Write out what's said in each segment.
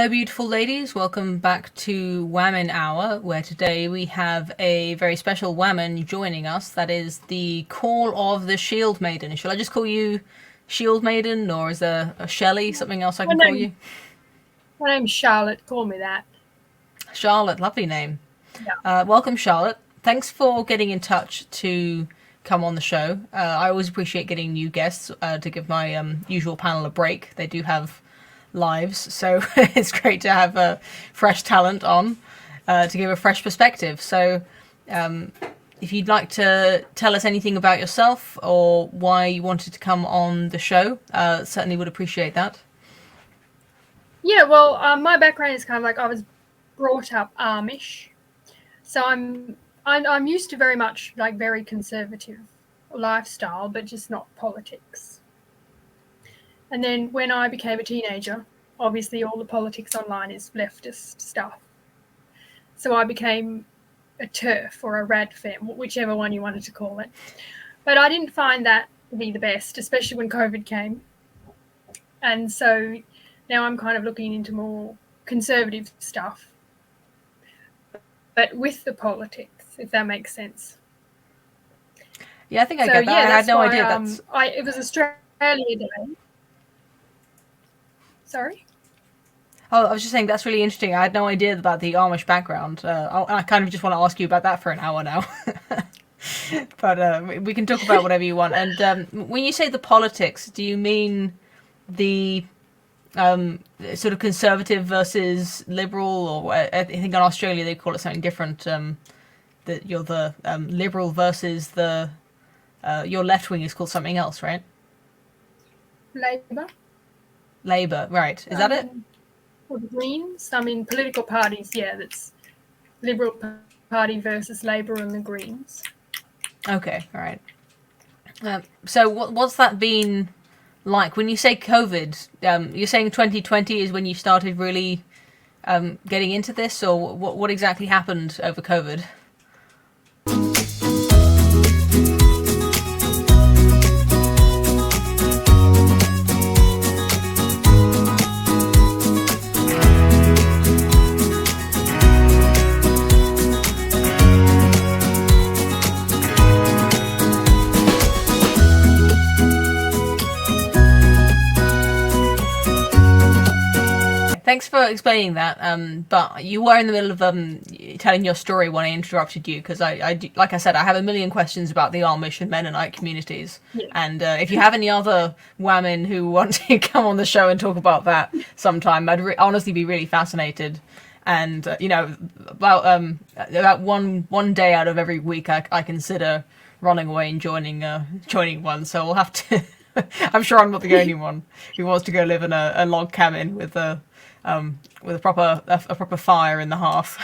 Hello, beautiful ladies. Welcome back to Wamen Hour, where today we have a very special Wamen joining us. That is the Call of the Shield Maiden. Shall I just call you Shield Maiden, or is there a Shelley, something else I can call you? My name's Charlotte. Call me that. Charlotte, lovely name. Yeah. Welcome, Charlotte. Thanks for getting in touch to come on the show. I always appreciate getting new guests to give my usual panel a break. They do have lives, so it's great to have fresh talent on to give a fresh perspective. So if you'd like to tell us anything about yourself or why you wanted to come on the show, certainly would appreciate that. Yeah, well, my background is kind of like I was brought up Amish, so I'm used to very much like very conservative lifestyle, but just not politics. And then when I became a teenager, obviously all the politics online is leftist stuff. So I became a TERF or a radfem, whichever one you wanted to call it. But I didn't find that to be the best, especially when COVID came. And so now I'm kind of looking into more conservative stuff, but with the politics, if that makes sense. Yeah, I think I get that. I had no idea it was Australia Day. Sorry? Oh, I was just saying that's really interesting. I had no idea about the Amish background. I kind of just want to ask you about that for an hour now. But we can talk about whatever you want. And when you say the politics, do you mean the sort of conservative versus liberal, or I think in Australia they call it something different? That you're the liberal versus the your left wing is called something else, right? Labor. Labor, right? Is that it? Or the Greens. I mean, political parties. Yeah, that's Liberal Party versus Labor and the Greens. Okay, all right. So what's that been like when you say COVID? You're saying 2020 is when you started really getting into this, or what exactly happened over COVID? Thanks for explaining that. But you were in the middle of telling your story when I interrupted you, because like I said, I have a million questions about the Amish and Mennonite communities. Yeah. And if you have any other women who want to come on the show and talk about that sometime, I'd honestly be really fascinated. And about one day out of every week, I consider running away and joining one. So we'll have to. I'm sure I'm not the only one who wants to go live in a log cabin with a proper fire in the hearth.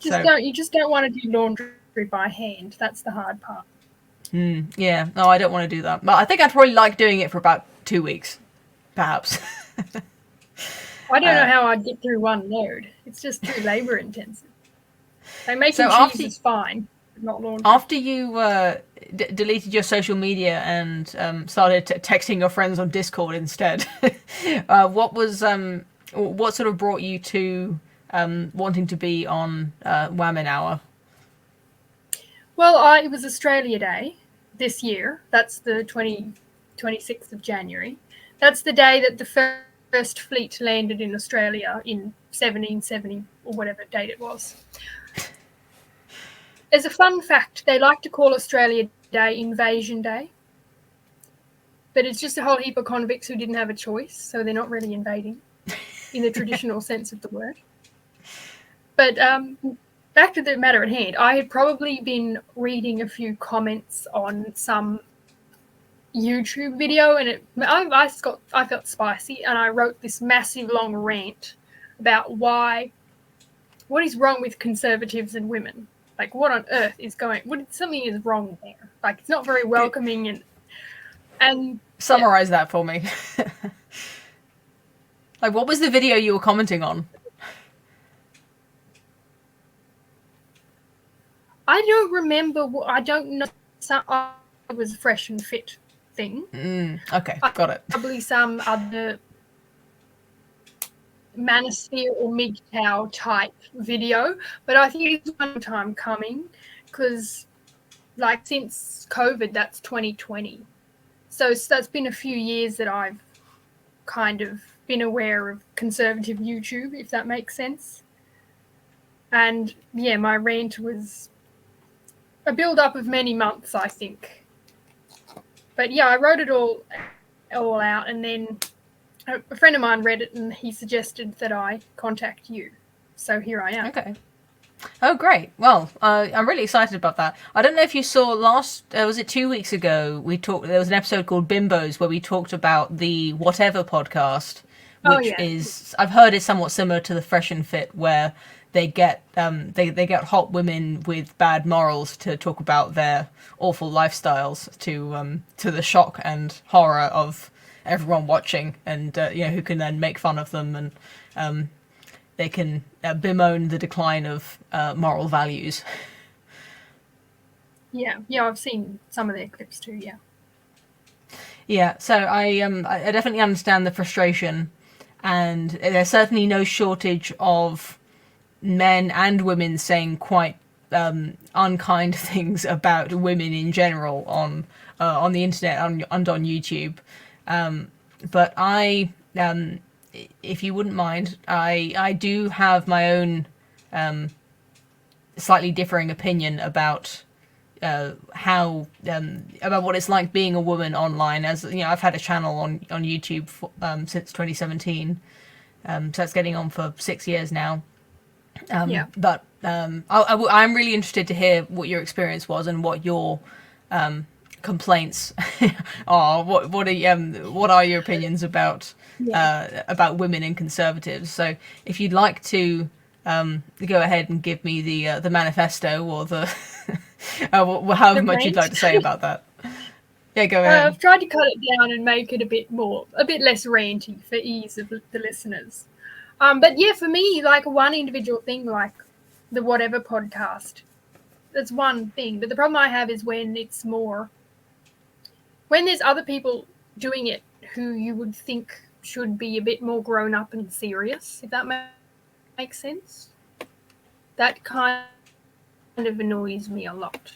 You just don't want to do laundry by hand. That's the hard part. Yeah, no, I don't want to do that. But I think I'd probably like doing it for about 2 weeks, perhaps. I don't know how I'd get through one load. It's just too labour intensive. Like making cheese is fine, but not laundry. After you deleted your social media and started texting your friends on Discord instead, what sort of brought you to wanting to be on Wamen Hour? Well, it was Australia Day this year. That's the 26th of January. That's the day that the first fleet landed in Australia in 1770 or whatever date it was. As a fun fact, they like to call Australia Day Invasion Day, but it's just a whole heap of convicts who didn't have a choice, so they're not really invading in the traditional sense of the word. But back to the matter at hand, I had probably been reading a few comments on some YouTube video, and I felt spicy, and I wrote this massive long rant about what is wrong with conservatives and women. Like, what on earth is something is wrong there. Like, it's not very welcoming and summarize that for me. Like, what was the video you were commenting on? I don't remember. I don't know. It was a fresh and fit thing. Okay, got it. Probably some other manosphere or MGTOW type video, but I think it's one time coming because, like, since COVID, that's 2020. So that's been a few years that I've kind of been aware of conservative YouTube, if that makes sense. And yeah, my rant was a build-up of many months, I think. But yeah, I wrote it all out, and then a friend of mine read it, and he suggested that I contact you. So here I am. Okay. Oh, great. Well, I'm really excited about that. I don't know if you saw was it 2 weeks ago, there was an episode called Bimbos where we talked about the Whatever podcast, which is, I've heard is somewhat similar to the Fresh and Fit, where they get they get hot women with bad morals to talk about their awful lifestyles to the shock and horror of everyone watching, and who can then make fun of them, and they can bemoan the decline of moral values. Yeah, I've seen some of their clips too. Yeah. Yeah, so I definitely understand the frustration, and there's certainly no shortage of men and women saying quite unkind things about women in general on the internet and on YouTube. But I, if you wouldn't mind, I do have my own slightly differing opinion about how about what it's like being a woman online. As you know, I've had a channel on YouTube since 2017, so that's getting on for 6 years now. But I'm really interested to hear what your experience was and what your complaints are. What are your opinions about women and conservatives? So if you'd like to go ahead and give me the manifesto or the however much you'd like to say about that. Yeah, go ahead. I've tried to cut it down and make it a bit less ranty for ease of the listeners. But yeah, for me, like one individual thing, like the Whatever podcast, that's one thing. But the problem I have is when there's other people doing it who you would think should be a bit more grown up and serious, if that makes sense. That kind of annoys me a lot.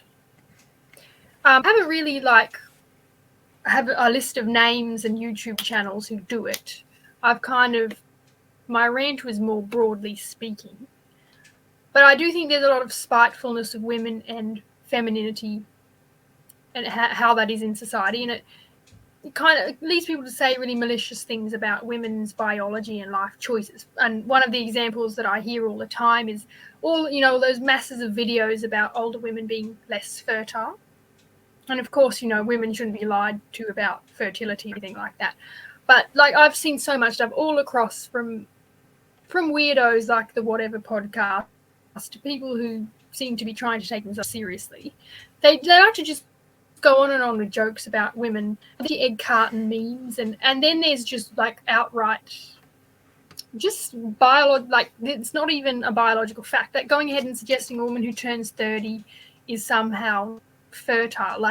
I haven't really have a list of names and YouTube channels who do it. My rant was more broadly speaking. But I do think there's a lot of spitefulness of women and femininity and how that is in society. And it kind of leads people to say really malicious things about women's biology and life choices. And one of the examples that I hear all the time is those masses of videos about older women being less fertile. And of course, women shouldn't be lied to about fertility, anything like that. But I've seen so much stuff all across from weirdos like the Whatever podcast to people who seem to be trying to take themselves seriously. They like to just go on and on with jokes about women, the egg carton memes, and then there's just outright just it's not even a biological fact that going ahead and suggesting a woman who turns 30 is somehow fertile.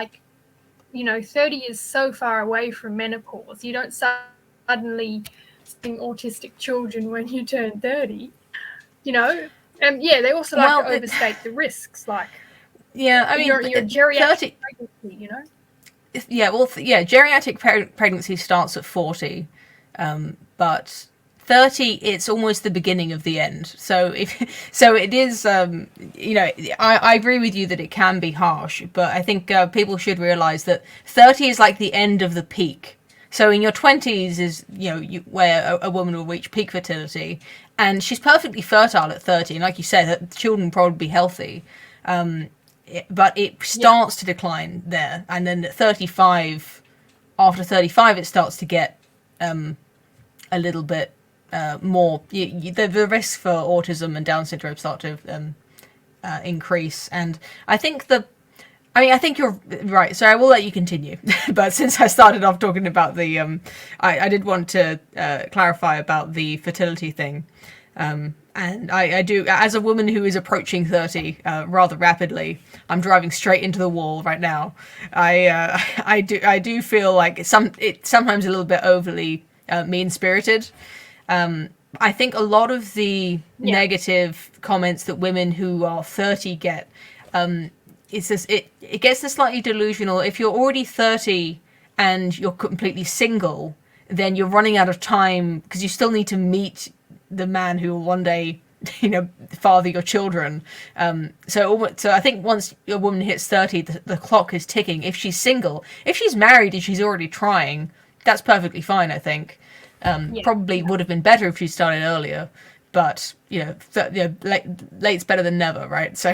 30 is so far away from menopause. You don't suddenly seeing autistic children when you turn 30, they also to overstate the risks. You're geriatric pregnancy, Geriatric pregnancy starts at 40, but 30, it's almost the beginning of the end. So it is, I agree with you that it can be harsh, but I think people should realize that 30 is like the end of the peak. So in your 20s is, where a woman will reach peak fertility, and she's perfectly fertile at 30. And like you said, the children will probably be healthy. But it starts to decline there. And then at 35, after 35, it starts to get a little bit more. The risks for autism and Down syndrome start to increase. And I think I think you're right. So I will let you continue. But since I started off talking about I did want to clarify about the fertility thing. And I do, as a woman who is approaching 30 rather rapidly, I'm driving straight into the wall right now. I do feel like it's sometimes a little bit overly mean-spirited. I think a lot of the Yeah. negative comments that women who are 30 get, it's just, it gets this slightly delusional. If you're already 30 and you're completely single, then you're running out of time because you still need to meet the man who will one day, father your children. So I think once a woman hits 30, the clock is ticking. If she's single, if she's married and she's already trying, that's perfectly fine, I think. Yeah. Probably would have been better if she started earlier, but late's better than never, right? So,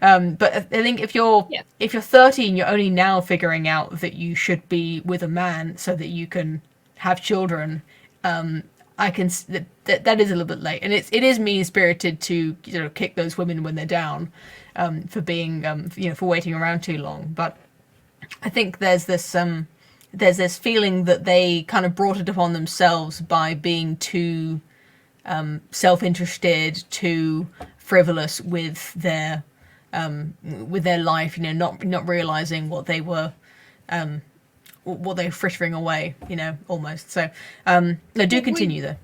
but I think if you're 30 and you're only now figuring out that you should be with a man so that you can have children, I can that is a little bit late, and it is mean spirited to kick those women when they're down, for being for waiting around too long. But I think there's this feeling that they kind of brought it upon themselves by being too self-interested, too frivolous with their life, not realizing what they were frittering away, almost. So no, do continue though.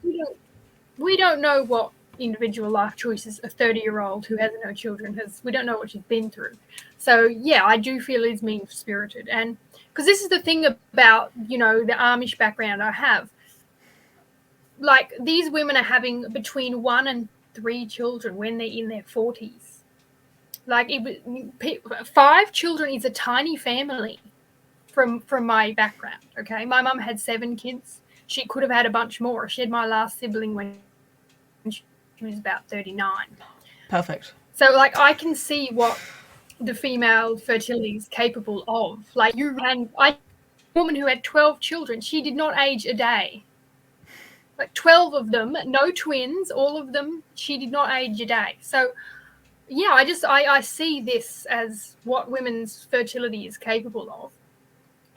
We don't know what individual life choices a 30-year-old who has no children has. We don't know what she's been through. So yeah, I do feel it's mean-spirited, and because this is the thing about the Amish background I have. Like, these women are having between 1 and 3 children when they're in their 40s. Like, 5 children is a tiny family from my background. Okay, my mum had 7 kids. She could have had a bunch more. She had my last sibling when she was about 39. Perfect. So, like, I can see what the female fertility is capable of. Like, a woman who had 12 children, she did not age a day. Like 12 of them, no twins, all of them, she did not age a day. So, yeah, I see this as what women's fertility is capable of.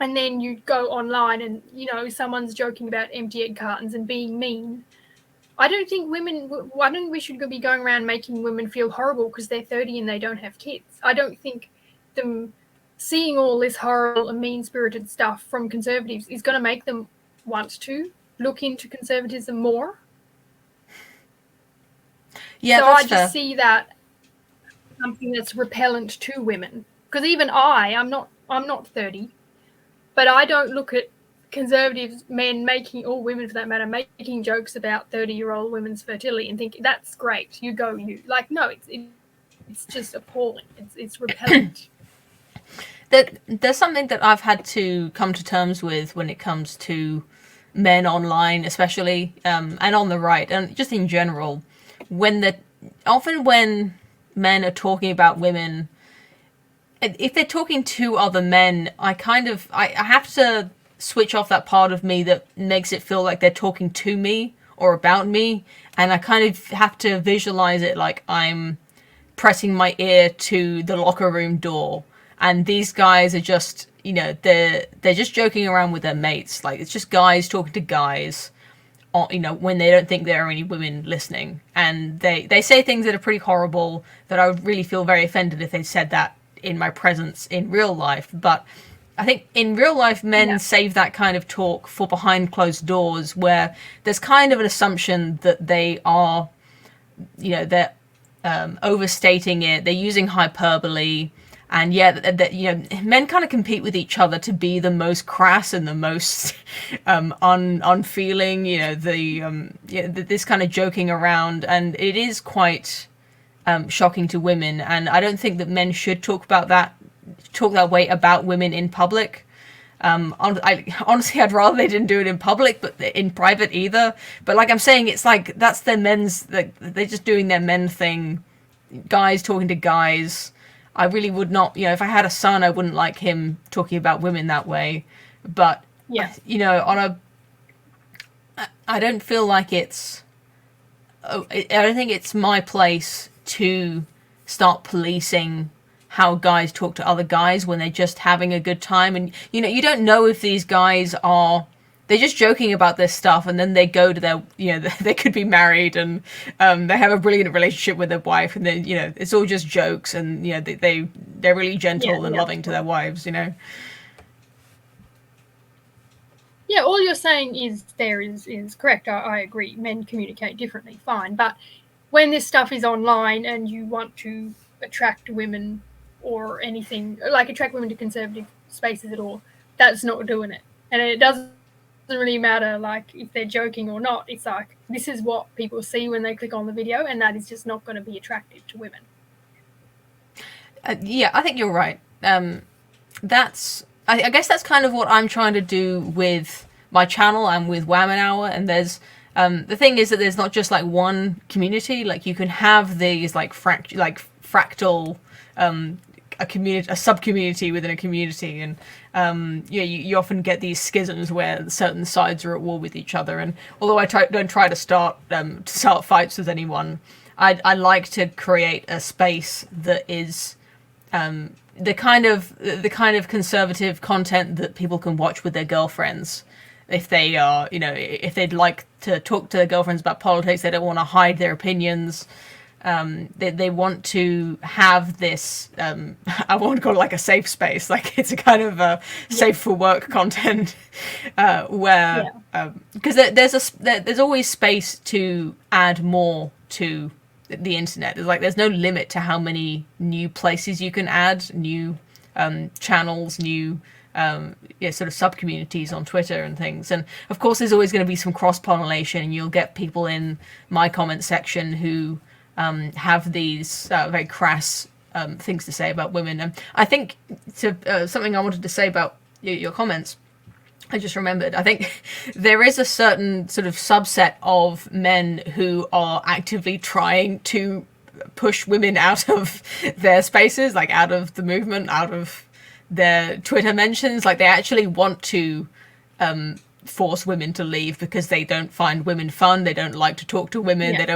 And then you go online and, someone's joking about empty egg cartons and being mean. I don't think we should be going around making women feel horrible because they're 30 and they don't have kids. I don't think them seeing all this horrible and mean-spirited stuff from conservatives is going to make them want to look into conservatism more. Yeah, so that's I just see that something that's repellent to women. Because even I'm not 30, but I don't look at conservative men or women for that matter, making jokes about 30-year-old women's fertility and think that's great. You go, you. Like, no, it's just appalling. It's repellent. There's something that I've had to come to terms with when it comes to men online, especially, and on the right, and just in general, often when men are talking about women, if they're talking to other men, I have to switch off that part of me that makes it feel like they're talking to me or about me, and I kind of have to visualize it like I'm pressing my ear to the locker room door, and these guys are just they're just joking around with their mates. Like, it's just guys talking to guys, when they don't think there are any women listening, and they say things that are pretty horrible that I would really feel very offended if they said that in my presence in real life. But I think in real life, men save that kind of talk for behind closed doors, where there's kind of an assumption that they are, they're overstating it, they're using hyperbole. And men kind of compete with each other to be the most crass and the most unfeeling. This kind of joking around, and it is quite shocking to women. And I don't think that men should talk that way about women in public. Honestly, I'd rather they didn't do it in public, but in private either. But like I'm saying, it's like that's their men's. They're just doing their men thing. Guys talking to guys. I really would not, if I had a son, I wouldn't like him talking about women that way. But, I don't feel like I don't think it's my place to start policing how guys talk to other guys when they're just having a good time. And, you don't know if these guys they're just joking about this stuff, and then they go to their, they could be married, and they have a brilliant relationship with their wife, and then, it's all just jokes, and, they're really gentle and loving to their wives, Yeah, all you're saying is correct. I agree. Men communicate differently, fine. But when this stuff is online and you want to attract women or anything, like attract women to conservative spaces at all, that's not doing it. And it doesn't really matter, like, if they're joking or not. It's like, this is what people see when they click on the video, and that is just not going to be attractive to women. Yeah, I think you're right. I guess that's kind of what I'm trying to do with my channel and with Wamen Hour. And there's the thing is that there's not just like one community. Like you can have these like fractal a community, a sub community within a community, and you often get these schisms where certain sides are at war with each other. And although don't try to start fights with anyone, I like to create a space that is the kind of conservative content that people can watch with their girlfriends if they are, if they'd like to talk to their girlfriends about politics. They don't want to hide their opinions. They want to have this I won't call it like a safe space, like it's a kind of safe for work content where because there's always space to add more to the internet. There's no limit to how many new places you can add, new channels, new sort of sub communities on Twitter and things. And of course there's always going to be some cross pollination, and you'll get people in my comment section who have these very crass things to say about women. And I think something I wanted to say about your comments, I just remembered, I think there is a certain sort of subset of men who are actively trying to push women out of their spaces, like out of the movement, out of their Twitter mentions. Like they actually want to force women to leave because they don't find women fun. They don't like to talk to women. Yeah. They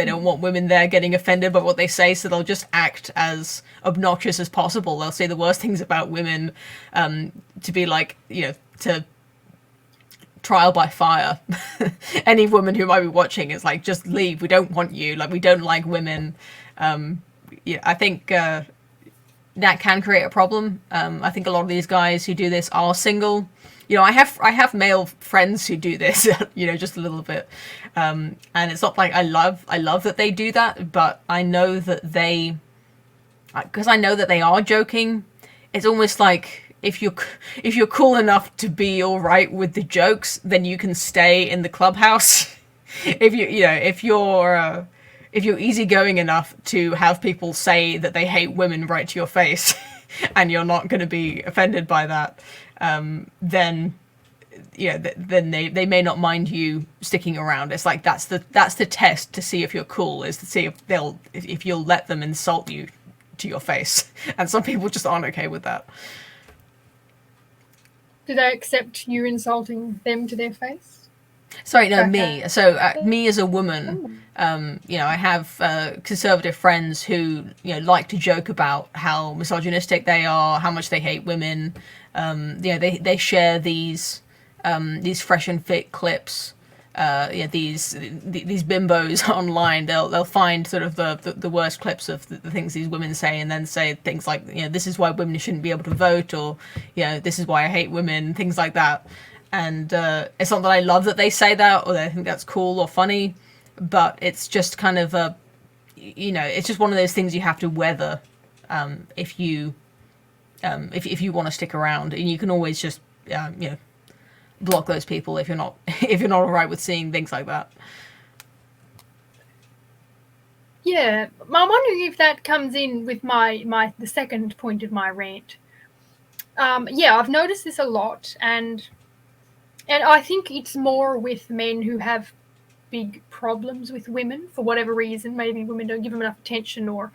don't want women there getting offended by what they say. So they'll just act as obnoxious as possible. They'll say the worst things about women to be like, to trial by fire. Any woman who might be watching is like, just leave. We don't want you. Like, we don't like women. I think that can create a problem. I think a lot of these guys who do this are single. I have male friends who do this, just a little bit. And it's not like I love that they do that, but I know that because I know that they are joking. It's almost like, if you're cool enough to be all right with the jokes, then you can stay in the clubhouse. if you're easygoing enough to have people say that they hate women right to your face, and you're not going to be offended by that, then they may not mind you sticking around. It's like that's the test to see if you're cool, is to see if you'll let them insult you to your face. And some people just aren't okay with that. Do they accept you insulting them to their face? Sorry, no, me. So me as a woman, I have conservative friends who, like to joke about how misogynistic they are, how much they hate women. They share these fresh and fit clips. These bimbos online. They'll find sort of the worst clips of the things these women say, and then say things like, this is why women shouldn't be able to vote, or this is why I hate women, things like that. And it's not that I love that they say that, or that I think that's cool or funny, but it's just kind of it's just one of those things you have to weather if you want to stick around. And you can always just block those people if you're not all right with seeing things like that. Yeah, I'm wondering if that comes in with the second point of my rant. I've noticed this a lot, and I think it's more with men who have big problems with women for whatever reason. Maybe women don't give them enough attention, or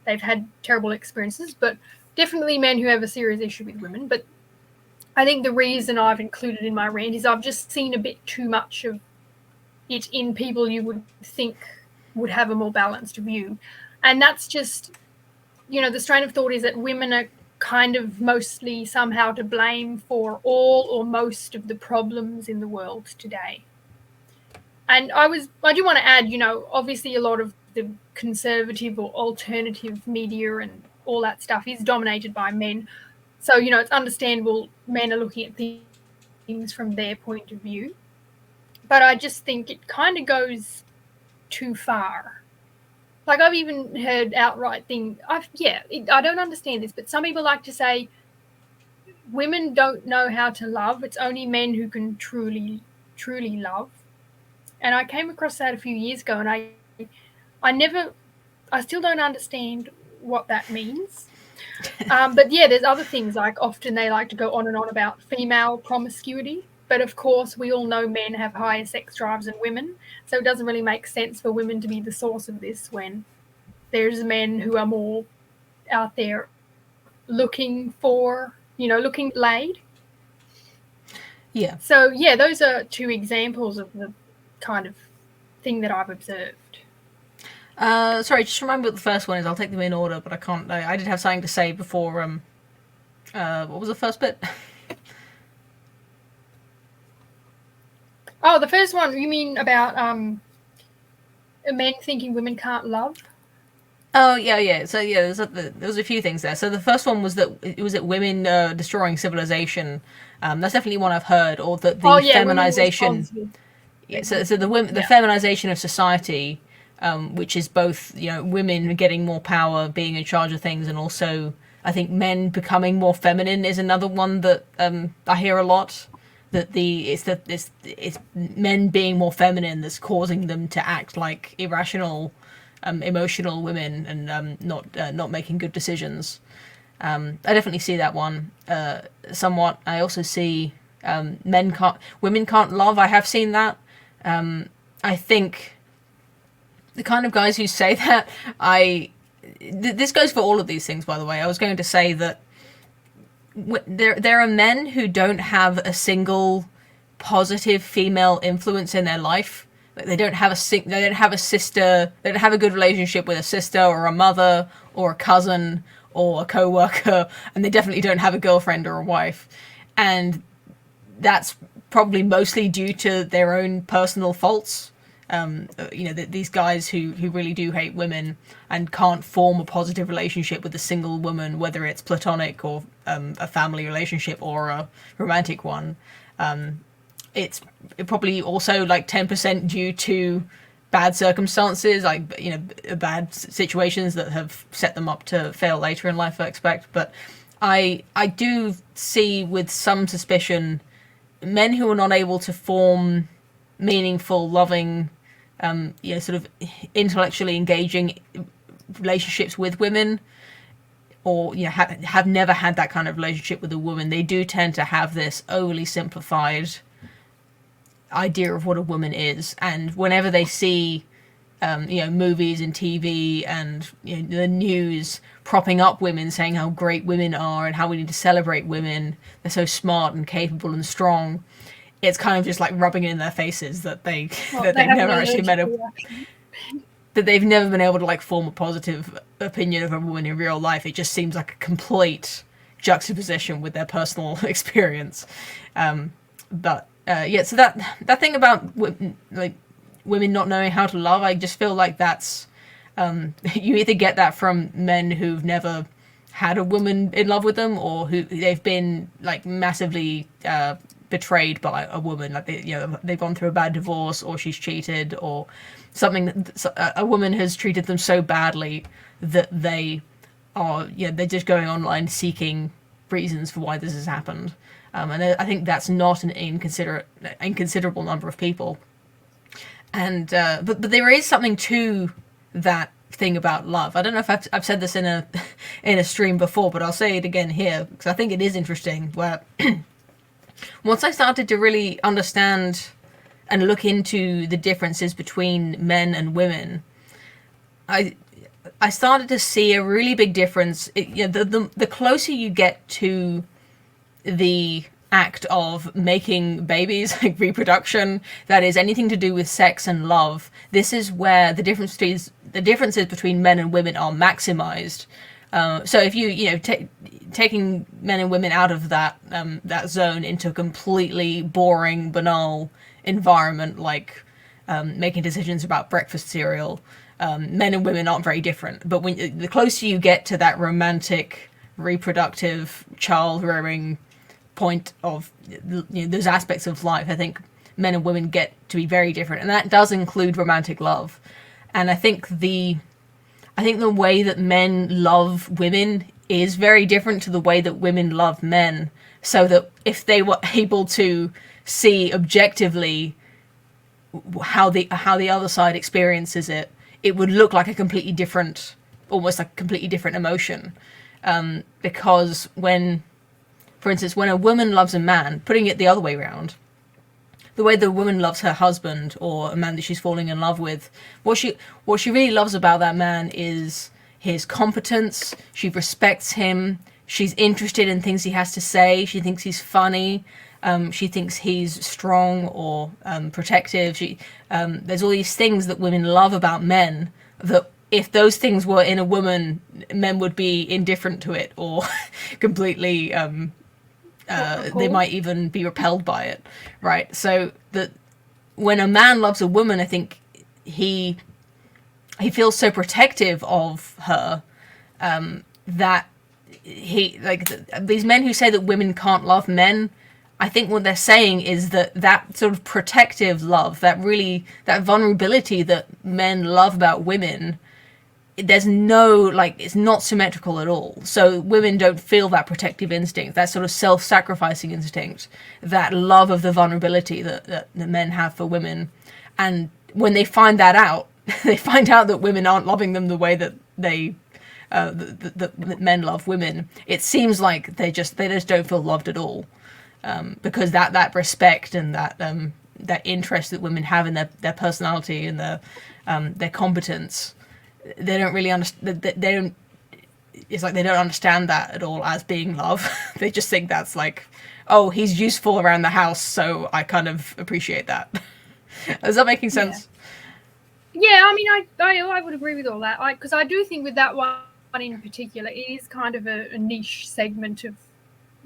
they've had terrible experiences, but definitely men who have a serious issue with women. But I think the reason I've included in my rant is I've just seen a bit too much of it in people you would think would have a more balanced view. And that's just, the strain of thought is that women are kind of mostly somehow to blame for all or most of the problems in the world today. And I do want to add, obviously a lot of the conservative or alternative media and all that stuff is dominated by men. So, it's understandable men are looking at things things from their point of view. But I just think it kind of goes too far. Like, I've even heard outright I don't understand this, but some people like to say women don't know how to love. It's only men who can truly, truly love. And I came across that a few years ago, and I still don't understand what that means. But yeah, there's other things, like often they like to go on and on about female promiscuity. But of course, we all know men have higher sex drives than women. So it doesn't really make sense for women to be the source of this when there's men who are more out there looking laid. Yeah. So yeah, those are two examples of the kind of thing that I've observed. Sorry, just remember what the first one is. I'll take them in order, but I can't. I did have something to say before. What was the first bit? Oh, the first one, you mean about men thinking women can't love? Oh yeah. So yeah, there was a few things there. So the first one was that women destroying civilization. That's definitely one I've heard, or that the feminization. Yeah, so the feminization of society, which is both women getting more power, being in charge of things, and also I think men becoming more feminine is another one that I hear a lot. That it's men being more feminine that's causing them to act like irrational, emotional women and not making good decisions. I definitely see that one somewhat. I also see women can't love. I have seen that. I think the kind of guys who say that, this goes for all of these things, by the way. I was going to say that there are men who don't have a single positive female influence in their life. Like they don't have a sister. They don't have a good relationship with a sister or a mother or a cousin or a co-worker, and they definitely don't have a girlfriend or a wife. And that's probably mostly due to their own personal faults. These guys who really do hate women and can't form a positive relationship with a single woman, whether it's platonic or a family relationship or a romantic one. It's probably also like 10% due to bad circumstances, like bad situations that have set them up to fail later in life, I expect. But I do see with some suspicion men who are not able to form meaningful, loving, sort of intellectually engaging relationships with women, or have never had that kind of relationship with a woman. They do tend to have this overly simplified idea of what a woman is, and whenever they see movies and TV and the news propping up women, saying how great women are and how we need to celebrate women, they're so smart and capable and strong, it's kind of just like rubbing it in their faces that they've never actually that they've never been able to like form a positive opinion of a woman in real life. It just seems like a complete juxtaposition with their personal experience. So that thing about like women not knowing how to love, I just feel like that's you either get that from men who've never had a woman in love with them, or who they've been like massively betrayed by a woman, like they've gone through a bad divorce, or she's cheated, or something. A woman has treated them so badly that they're just going online seeking reasons for why this has happened. And I think that's not an inconsiderable number of people. And but there is something to that thing about love. I don't know if I've said this in a stream before, but I'll say it again here because I think it is interesting. Where once I started to really understand and look into the differences between men and women, I started to see a really big difference. The closer you get to the act of making babies, like reproduction, that is anything to do with sex and love, this is where the differences between men and women are maximized. So if taking men and women out of that zone into a completely boring, banal environment, like making decisions about breakfast cereal, men and women aren't very different. But the closer you get to that romantic, reproductive, child-rearing point of, you know, those aspects of life. I think men and women get to be very different, and that does include romantic love. And I think the way that men love women is very different to the way that women love men. So that if they were able to see objectively how the other side experiences it, it would look like a completely different, almost like a completely different emotion. Because when, for instance, when a woman loves a man, putting it the other way around, the way the woman loves her husband or a man that she's falling in love with, what she really loves about that man is his competence. She respects him. She's interested in things he has to say. She thinks he's funny. She thinks he's strong or protective. There's all these things that women love about men that if those things were in a woman, men would be indifferent to it or completely... they might even be repelled by it, right? So that when a man loves a woman, I think he feels so protective of her that he, like, these men who say that women can't love men, I think what they're saying is that sort of protective love, that vulnerability that men love about women, there's no, like, it's not symmetrical at all. So women don't feel that protective instinct, that sort of self-sacrificing instinct, that love of the vulnerability that men have for women. And when they find that out, they find out that women aren't loving them the way that that men love women. It seems like they just don't feel loved at all, because that respect and that interest that women have in their personality and their competence, they don't really understand. They don't. It's like they don't understand that at all as being love. They just think that's like, oh, he's useful around the house, so I kind of appreciate that. Is that making sense? Yeah, I mean, I would agree with all that. Because I do think with that one in particular, it is kind of a niche segment of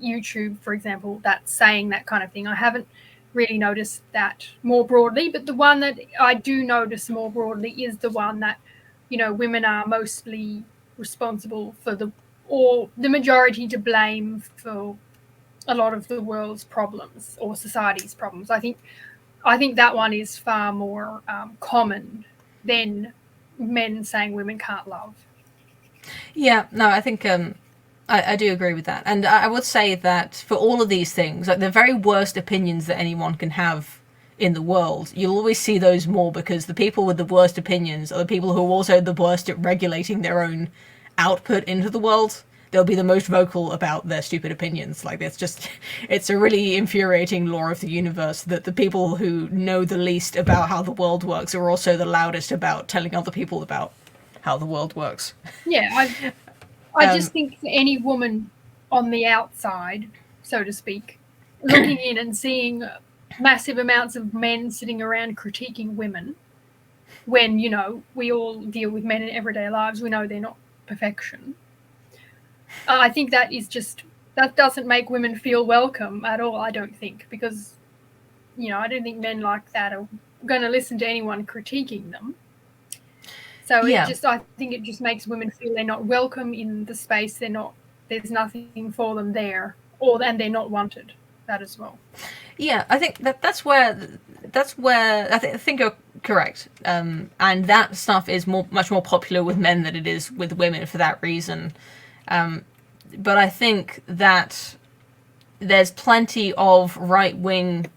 YouTube, for example, that's saying that kind of thing. I haven't really noticed that more broadly, but the one that I do notice more broadly is the one that, you know, women are mostly responsible for the majority to blame for a lot of the world's problems or society's problems. I think that one is far more common than men saying women can't love. Yeah, no, I think I do agree with that. And I would say that for all of these things, like the very worst opinions that anyone can have in the world, you'll always see those more because the people with the worst opinions are the people who are also the worst at regulating their own output into the world. They'll be the most vocal about their stupid opinions. Like, it's a really infuriating law of the universe that the people who know the least about how the world works are also the loudest about telling other people about how the world works. Yeah, I just think for any woman on the outside, so to speak, looking in and seeing massive amounts of men sitting around critiquing women when, you know, we all deal with men in everyday lives. We know they're not perfection. I think that doesn't make women feel welcome at all, I don't think, because, you know, I don't think men like that are going to listen to anyone critiquing them. So yeah. I think it just makes women feel they're not welcome in the space. There's nothing for them there, and they're not wanted. That as well. Yeah, I think that's where I think you're correct. And that stuff is much more popular with men than it is with women for that reason. But I think that there's plenty of right-wing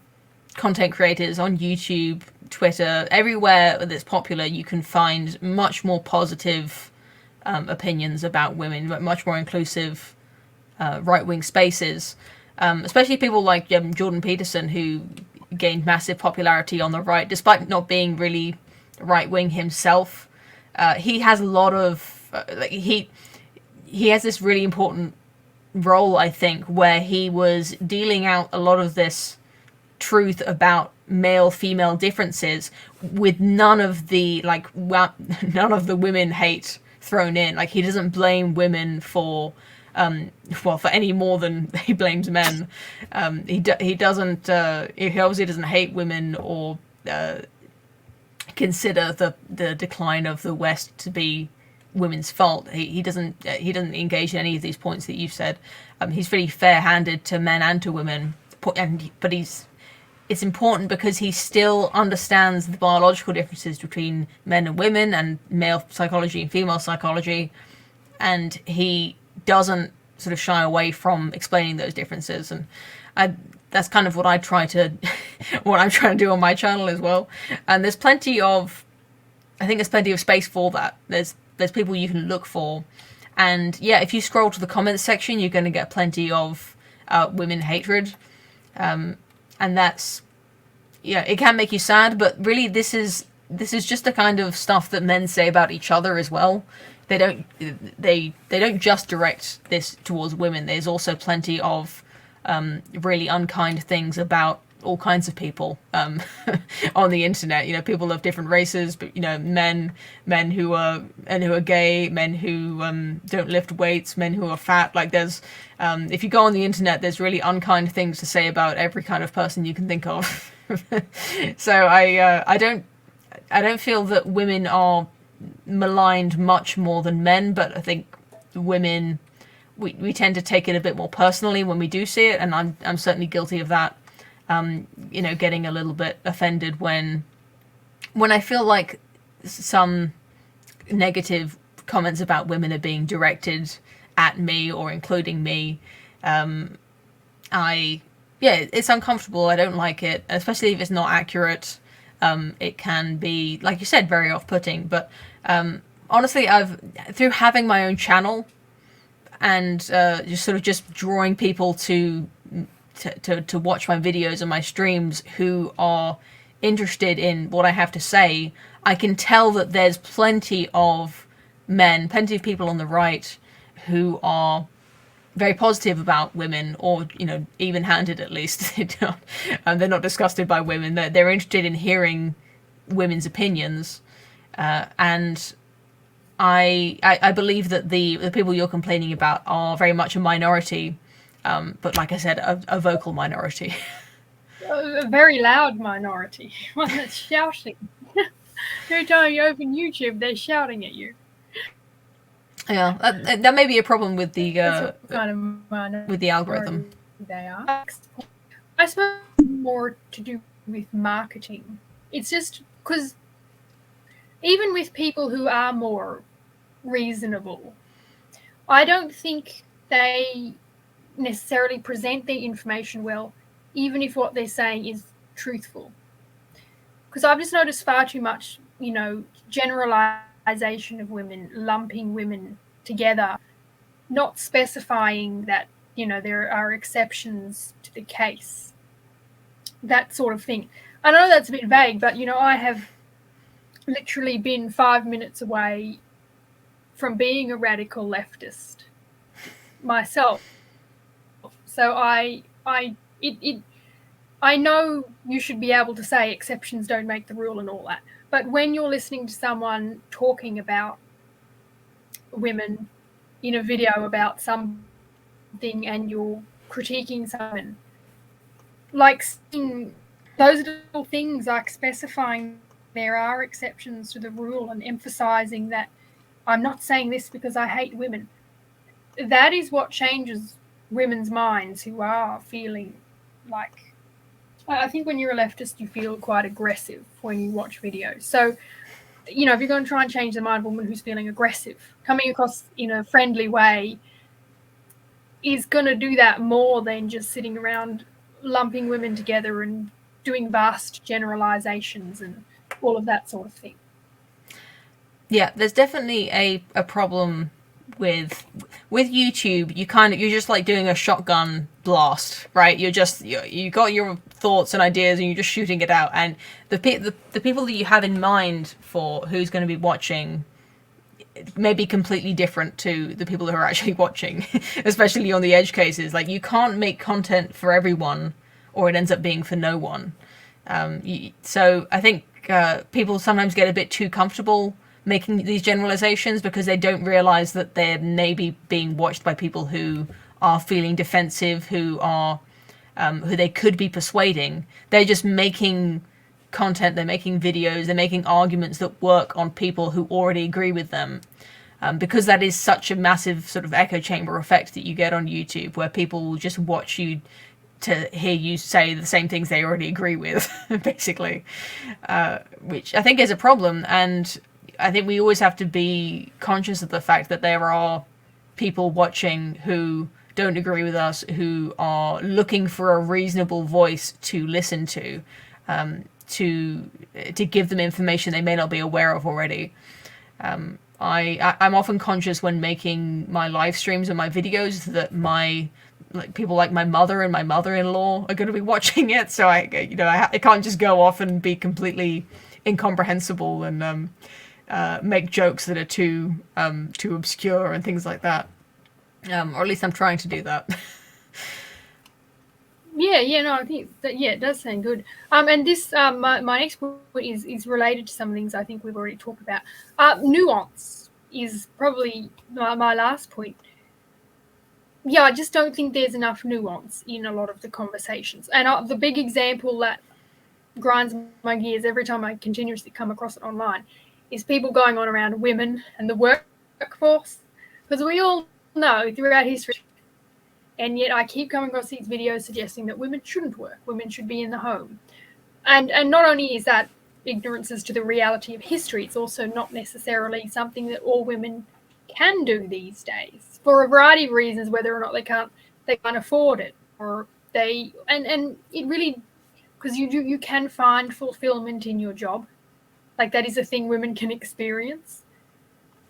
content creators on YouTube, Twitter, everywhere that's popular. You can find much more positive opinions about women, but much more inclusive right-wing spaces. Especially people like Jordan Peterson, who gained massive popularity on the right, despite not being really right-wing himself. He has a lot of... he has this really important role, I think, where he was dealing out a lot of this truth about male-female differences with none of the women hate thrown in. Like, he doesn't blame women for... for any more than he blames men. He doesn't. He obviously doesn't hate women or consider the decline of the West to be women's fault. He doesn't engage in any of these points that you've said. He's pretty fair-handed to men and to women, but it's important because he still understands the biological differences between men and women and male psychology and female psychology, and he doesn't sort of shy away from explaining those differences. And that's kind of what I try to what I'm trying to do on my channel as well. And there's plenty of space for that. There's people you can look for, and yeah, if you scroll to the comments section, you're going to get plenty of women hatred. And that's, yeah, it can make you sad, but really this is just the kind of stuff that men say about each other as well. They don't just direct this towards women. There's also plenty of really unkind things about all kinds of people on the internet. You know, people of different races, but you know, men who are gay, men who don't lift weights, men who are fat. Like there's if you go on the internet, there's really unkind things to say about every kind of person you can think of. So I don't feel that women are maligned much more than men, but I think women we tend to take it a bit more personally when we do see it, and I'm certainly guilty of that. You know, getting a little bit offended when I feel like some negative comments about women are being directed at me or including me. It's uncomfortable. I don't like it, especially if it's not accurate. It can be, like you said, very off-putting. But honestly, through having my own channel and just drawing people to watch my videos and my streams who are interested in what I have to say, I can tell that there's plenty of people on the right who are very positive about women, or you know, even-handed at least. They're not disgusted by women. They're interested in hearing women's opinions, and I believe that the people you're complaining about are very much a minority. But like I said, a vocal minority. A very loud minority, one that's shouting. Every time you open YouTube, they're shouting at you. Yeah, that may be a problem with the kind of with the algorithm. They are. I suppose more to do with marketing. It's just because even with people who are more reasonable, I don't think they necessarily present their information well, even if what they're saying is truthful. Because I've just noticed far too much, you know, generalization of women, lumping women together, not specifying that, you know, there are exceptions to the case, that sort of thing. I know that's a bit vague, but, you know, I have literally been 5 minutes away from being a radical leftist myself. So I know you should be able to say exceptions don't make the rule and all that. But when you're listening to someone talking about women in a video about something and you're critiquing someone, like seeing those little things, like specifying there are exceptions to the rule and emphasizing that I'm not saying this because I hate women, that is what changes women's minds who are feeling like, I think when you're a leftist, you feel quite aggressive when you watch videos. So, you know, if you're going to try and change the mind of a woman who's feeling aggressive, coming across in a friendly way is going to do that more than just sitting around lumping women together and doing vast generalizations and all of that sort of thing. Yeah, there's definitely a problem with YouTube. You're just like doing a shotgun blast, right? You got your thoughts and ideas and you're just shooting it out, and the people that you have in mind for who's going to be watching may be completely different to the people who are actually watching, especially on the edge cases. Like, you can't make content for everyone or it ends up being for no one. So I think people sometimes get a bit too comfortable making these generalizations because they don't realize that they're maybe being watched by people who are feeling defensive, who they could be persuading. They're just making content, they're making videos, they're making arguments that work on people who already agree with them. because that is such a massive sort of echo chamber effect that you get on YouTube, where people will just watch you to hear you say the same things they already agree with, basically, which I think is a problem. And I think we always have to be conscious of the fact that there are people watching who don't agree with us, who are looking for a reasonable voice to listen to, to give them information they may not be aware of already. I'm often conscious when making my live streams and my videos that people like my mother and my mother-in-law are going to be watching it, so I can't just go off and be completely incomprehensible and make jokes that are too obscure and things like that. Or at least I'm trying to do that. No, I think that, it does sound good. And this, my next point is related to some of the things I think we've already talked about. Nuance is probably my last point. Yeah, I just don't think there's enough nuance in a lot of the conversations. And the big example that grinds my gears every time I continuously come across it online is people going on around women and the workforce. Because we all know throughout history, and yet I keep coming across these videos suggesting that women shouldn't work, women should be in the home. And not only is that ignorance as to the reality of history, it's also not necessarily something that all women can do these days for a variety of reasons, whether or not they can't afford it, or they and it really, because you can find fulfillment in your job. Like, that is a thing women can experience,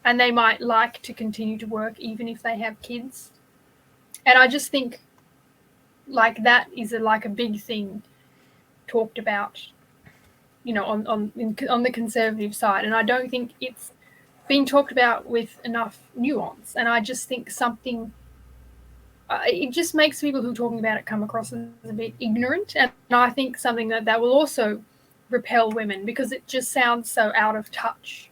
and they might like to continue to work even if they have kids. And I just think, like, that is a big thing talked about, on the conservative side, and I don't think it's being talked about with enough nuance. And I just think it just makes people who are talking about it come across as a bit ignorant, and I think something that will also repel women, because it just sounds so out of touch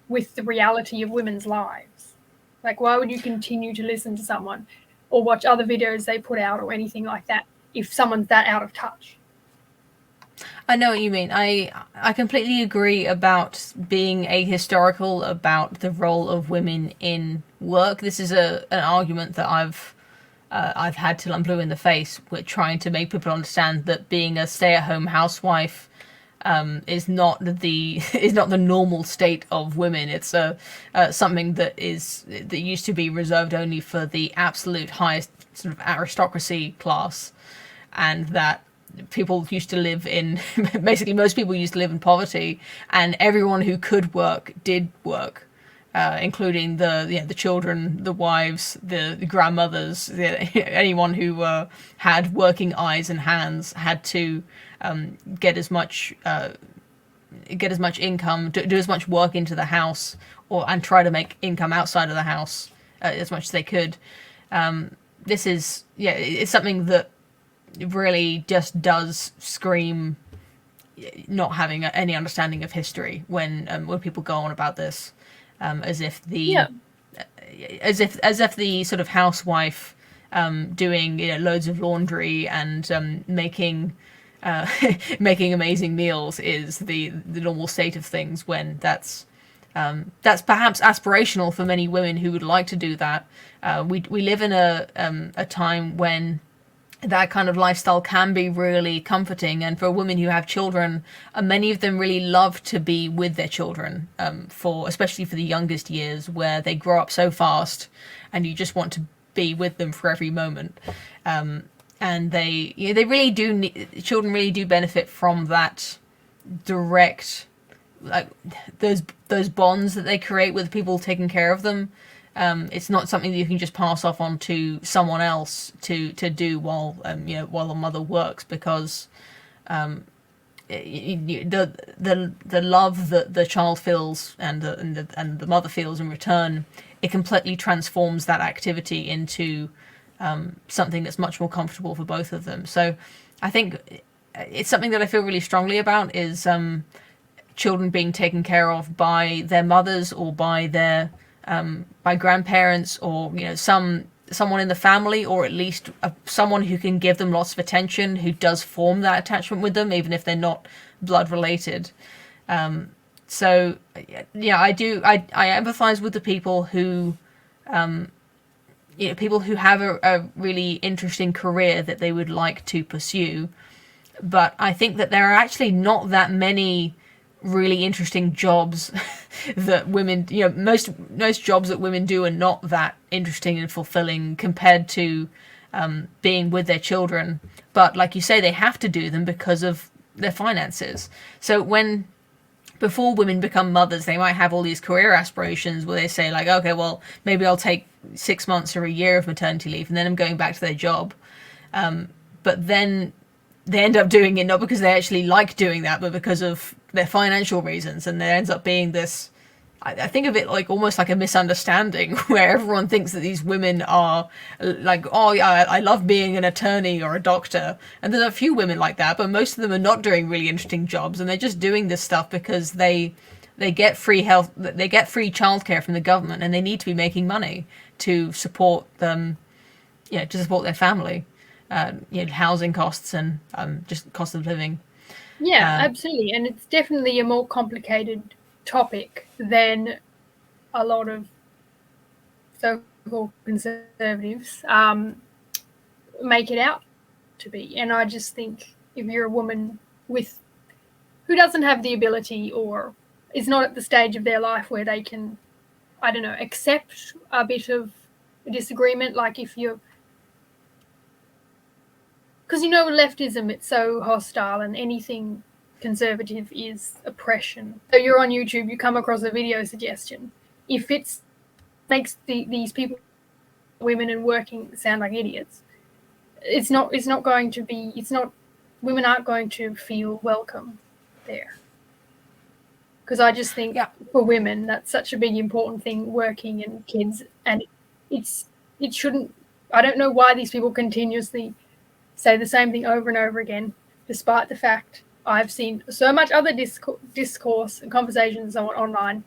with the reality of women's lives. Like, why would you continue to listen to someone or watch other videos they put out or anything like that if someone's that out of touch? I know what you mean. I completely agree about being ahistorical about the role of women in work. This is an argument that I've had till I'm blue in the face. We're trying to make people understand that being a stay-at-home housewife is not the normal state of women. It's something that used to be reserved only for the absolute highest sort of aristocracy class, and that people used to live in basically most people used to live in poverty, and everyone who could work did work, including the children, the wives, the grandmothers, anyone who had working eyes and hands had to get as much income, do as much work into the house, and try to make income outside of the house as much as they could. It's something that really just does scream not having any understanding of history when people go on about this, as if the sort of housewife doing loads of laundry and making amazing meals is the normal state of things, when that's perhaps aspirational for many women who would like to do that. We live in a time when that kind of lifestyle can be really comforting, and for women who have children, many of them really love to be with their children, especially for the youngest years, where they grow up so fast and you just want to be with them for every moment. And they really do children really do benefit from that direct, like, those bonds that they create with people taking care of them. It's not something that you can just pass off on to someone else to do while the mother works, because the love that the child feels and the mother feels in return, it completely transforms that activity into something that's much more comfortable for both of them. So I think it's something that I feel really strongly about, is children being taken care of by their mothers, or by their by grandparents, or someone in the family, or at least someone who can give them lots of attention, who does form that attachment with them, even if they're not blood related. So yeah, I empathize with the people who people who have a really interesting career that they would like to pursue, but I think that there are actually not that many really interesting jobs that women, most jobs that women do are not that interesting and fulfilling compared to being with their children. But like you say, they have to do them because of their finances. So before women become mothers, they might have all these career aspirations where they say like, okay, well, maybe I'll take 6 months or a year of maternity leave and then I'm going back to their job. But then they end up doing it not because they actually like doing that, but because of their financial reasons. And there ends up being this, I think of it like almost like a misunderstanding where everyone thinks that these women are like, oh yeah, I love being an attorney or a doctor. And there's a few women like that, but most of them are not doing really interesting jobs. And they're just doing this stuff because they get free health, they get free childcare from the government, and they need to be making money to support them, to support their family, housing costs and just cost of living. Yeah, absolutely. And it's definitely a more complicated topic than a lot of so-called conservatives make it out to be. And I just think if you're a woman who doesn't have the ability or is not at the stage of their life where they can, I don't know, accept a bit of a disagreement, like if you're, because leftism, it's so hostile, and anything conservative is oppression. So you're on YouTube, you come across a video suggestion. If it makes these people, women and working, sound like idiots, women aren't going to feel welcome there. Because I just think for women, that's such a big important thing, working and kids, and it shouldn't. I don't know why these people continuously say the same thing over and over again, despite the fact I've seen so much other discourse and conversations online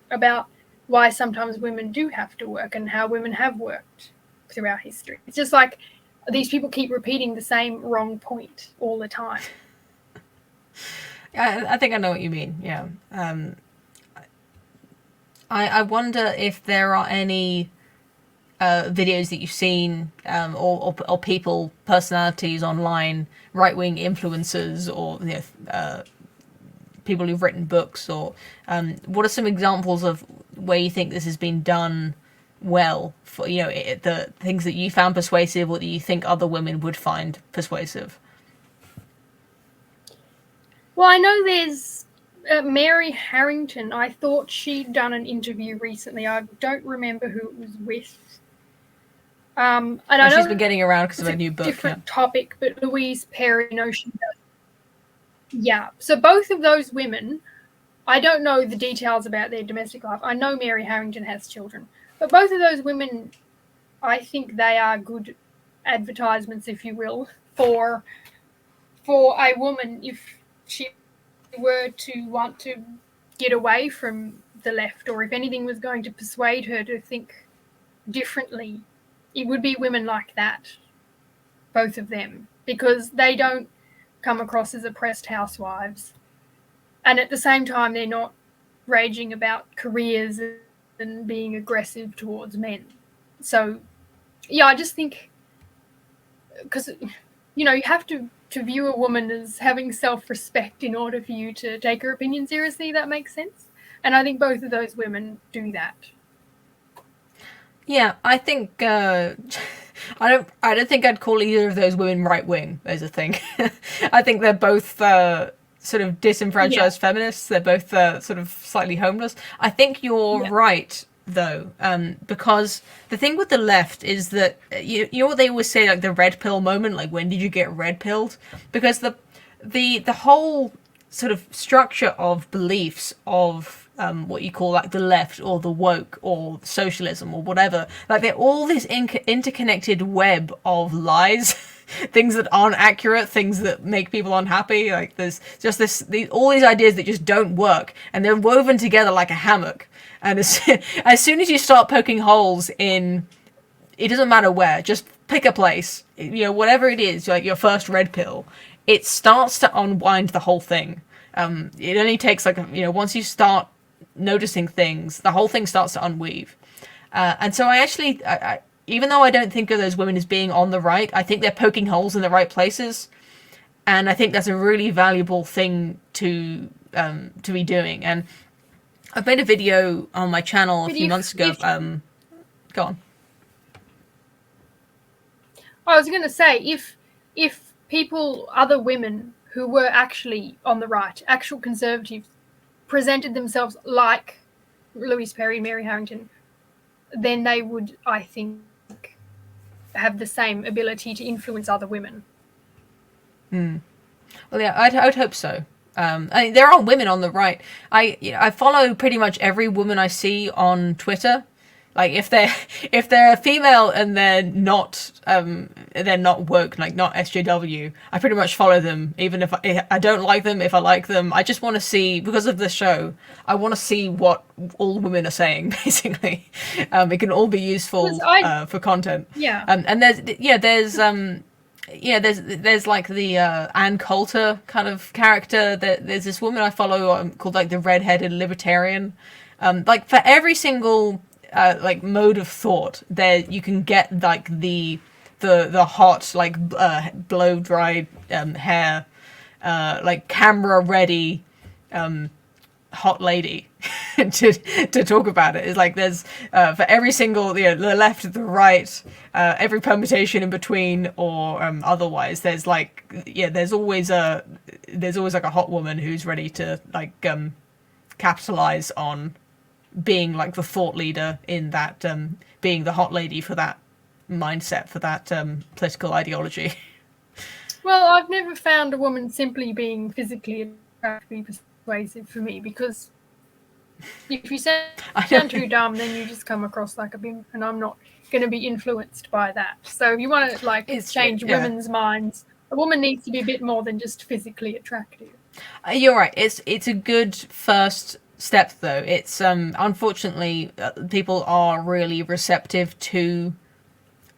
about why sometimes women do have to work and how women have worked throughout history. It's just like these people keep repeating the same wrong point all the time. I think I know what you mean, yeah. I wonder if there are any videos that you've seen or people, personalities online, right-wing influencers or people who've written books, or what are some examples of where you think this has been done well, for the things that you found persuasive or that you think other women would find persuasive? Well, I know there's Mary Harrington. I thought she'd done an interview recently. I don't remember who it was with. And I know she's been getting around because of a new book. Different topic, but Louise Perry, she does. Yeah. So both of those women, I don't know the details about their domestic life. I know Mary Harrington has children, but both of those women, I think they are good advertisements, if you will, for a woman if she were to want to get away from the left, or if anything was going to persuade her to think differently, it would be women like that, both of them, because they don't come across as oppressed housewives. And at the same time, they're not raging about careers and being aggressive towards men. So, yeah, I just think, because, you have to view a woman as having self-respect in order for you to take her opinion seriously. That makes sense. And I think both of those women do that. Yeah, I think I don't think I'd call either of those women right wing. There's a thing. I think they're both sort of disenfranchised feminists. They're both sort of slightly homeless. I think you're right though, because the thing with the left is that you know what they always say, like the red pill moment, like when did you get red pilled? Because the whole sort of structure of beliefs of what you call like the left or the woke or socialism or whatever, like they're all this interconnected web of lies, things that aren't accurate, things that make people unhappy. Like there's just all these ideas that just don't work, and they're woven together like a hammock. And as soon as you start poking holes in, it doesn't matter where, just pick a place, whatever it is, like your first red pill, it starts to unwind the whole thing. It only takes like once you start noticing things, the whole thing starts to unweave. And so I even though I don't think of those women as being on the right, I think they're poking holes in the right places, and I think that's a really valuable thing to be doing. And I've made a video on my channel a few months ago. Go on. I was going to say, if people, other women who were actually on the right, actual conservatives, presented themselves like Louise Perry and Mary Harrington, then they would, I think, have the same ability to influence other women. Well, yeah, I'd hope so. There are women on the right. I follow pretty much every woman I see on Twitter. Like if they're female and they're not woke, like not SJW, I pretty much follow them. Even if I don't like them, if I like them, I just want to see, because of the show, I want to see what all women are saying. Basically, it can all be useful for content. Yeah. And there's like the Ann Coulter kind of character. There's this woman I follow called like the redheaded libertarian. Like for every single like mode of thought, there you can get like the hot like blow dried hair, like camera ready hot lady to talk about it. It's like there's for every single the left, the right, every permutation in between or otherwise. There's like there's always like a hot woman who's ready to like capitalize on being like the thought leader in that, being the hot lady for that mindset, for that political ideology. Well, I've never found a woman simply being physically attractive persuasive for me, because if you sound too dumb, then you just come across like a bimp, and I'm not going to be influenced by that. So if you want to like change women's minds, a woman needs to be a bit more than just physically attractive. You're right. It's a good first step, though. It's unfortunately people are really receptive to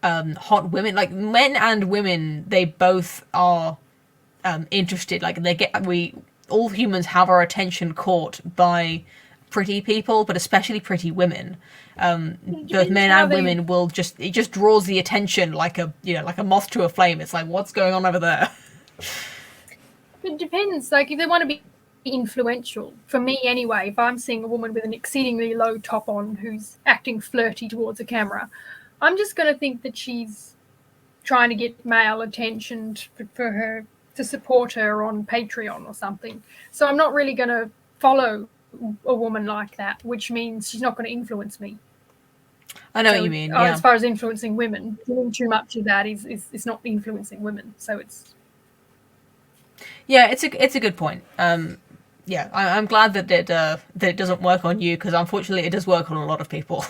hot women, like men and women. They both are interested. Like all humans have our attention caught by pretty people, but especially pretty women. Both men and women it just draws the attention like a moth to a flame. It's like, what's going on over there? It depends. Like if they want to be influential, for me anyway, if I'm seeing a woman with an exceedingly low top on who's acting flirty towards a camera, I'm just going to think that she's trying to get male attention for her, to support her on Patreon or something. So I'm not really going to follow a woman like that, which means she's not going to influence me. I know what you mean. Yeah. As far as influencing women, doing too much of that is not influencing women. So it's it's a good point. I'm glad that it doesn't work on you, because unfortunately it does work on a lot of people.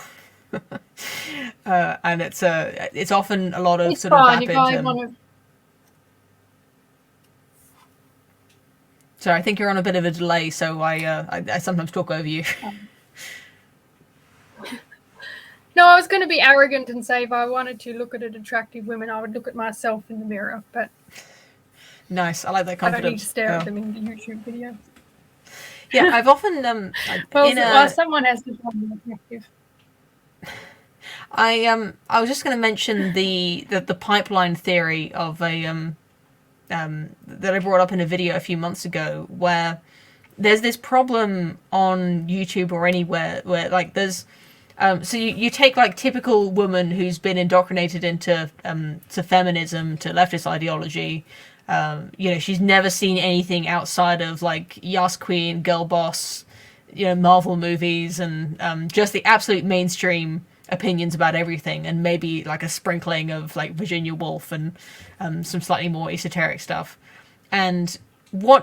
And it's often a lot of it's sort of fine vapid. Sorry, I think you're on a bit of a delay, so I sometimes talk over you. No, I was going to be arrogant and say if I wanted to look at attractive women, I would look at myself in the mirror. But nice, I like that confidence. I don't need to stare at them in the YouTube videos. Yeah, I've often someone has to find them attractive. I was just going to mention the pipeline theory of that I brought up in a video a few months ago, where there's this problem on YouTube or anywhere where like there's so you take like typical woman who's been indoctrinated into to feminism, to leftist ideology. She's never seen anything outside of like Yas Queen, Girl Boss, Marvel movies, and just the absolute mainstream opinions about everything, and maybe like a sprinkling of like Virginia Woolf and some slightly more esoteric stuff. And I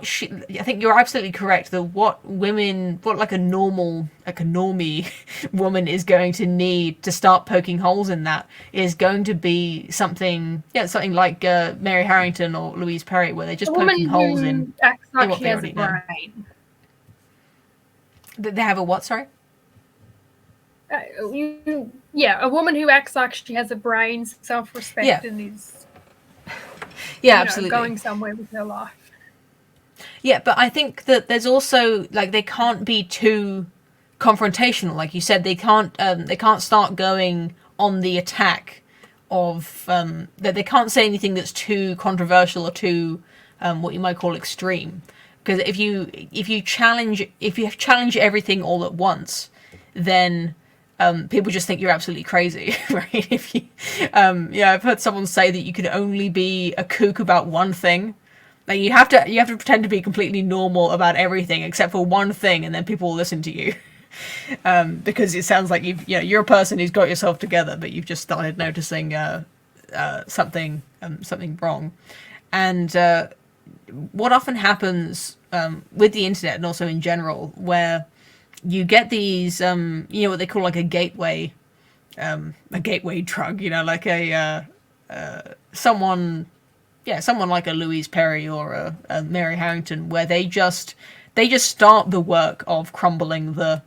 think you're absolutely correct that what like a normie woman is going to need to start poking holes in that is going to be something like Mary Harrington or Louise Perry, where they're just poking holes in acts like what she they has already a know. brain. They have a what? Sorry. A woman who acts like she has a brain, self-respect, and is absolutely going somewhere with her life. Yeah, but I think that there's also like they can't be too confrontational, like you said. They can't start going on the attack of that. They can't say anything that's too controversial or too what you might call extreme. Because if you challenge everything all at once, then people just think you're absolutely crazy, right? If you, yeah, I've heard someone say that you can only be a kook about one thing. Like you have to pretend to be completely normal about everything except for one thing, and then people will listen to you. Because it sounds like you're a person who's got yourself together, but you've just started noticing something wrong. And what often happens with the internet and also in general, where you get these, what they call like a gateway drug, like someone like a Louise Perry or a Mary Harrington, where they just start the work of crumbling the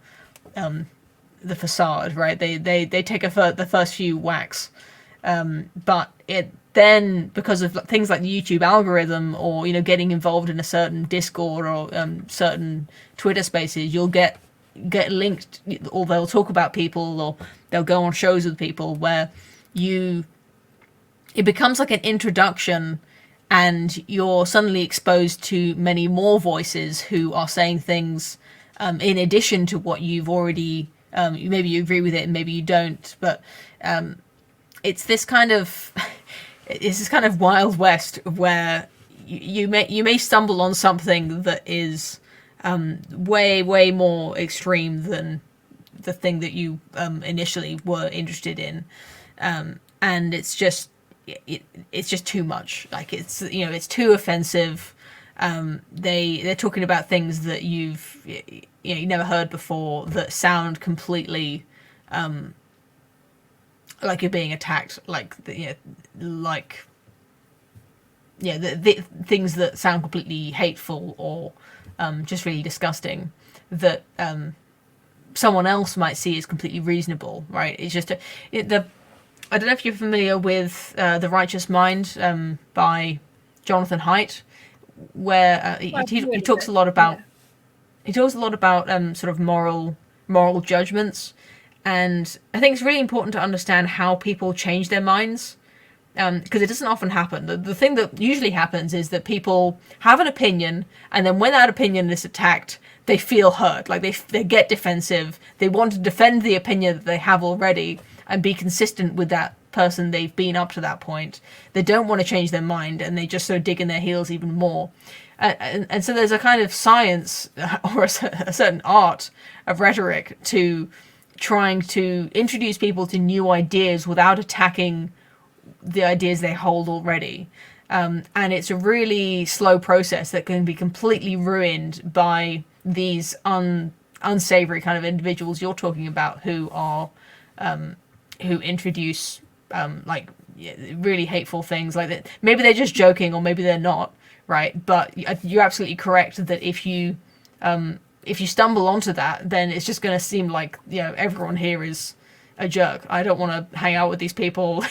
facade, right? They take the first few whacks, but it then, because of things like the YouTube algorithm, or getting involved in a certain Discord or certain Twitter spaces, you'll get linked, or they'll talk about people, or they'll go on shows with people where it becomes like an introduction, and you're suddenly exposed to many more voices who are saying things in addition to what you've already, maybe you agree with it and maybe you don't, but it's this kind of Wild West where you may stumble on something that is way more extreme than the thing that you initially were interested in, and it's just too much. Like it's too offensive. They're talking about things that you never heard before, that sound completely like you're being attacked, the things that sound completely hateful or just really disgusting, that someone else might see as completely reasonable, right? It's just I don't know if you're familiar with The Righteous Mind by Jonathan Haidt, where he talks a lot about sort of moral judgments, and I think it's really important to understand how people change their minds, because it doesn't often happen. The thing that usually happens is that people have an opinion, and then when that opinion is attacked, they feel hurt, like they get defensive. They want to defend the opinion that they have already and be consistent with that person they've been up to that point. They don't want to change their mind, and they just sort of dig in their heels even more. And so there's a kind of science or a certain art of rhetoric to trying to introduce people to new ideas without attacking the ideas they hold already. And it's a really slow process that can be completely ruined by these unsavory kind of individuals you're talking about, who are who introduce really hateful things like that. Maybe they're just joking, or maybe they're not, right? But you're absolutely correct that if you stumble onto that, then it's just going to seem like everyone here is a jerk. I don't want to hang out with these people.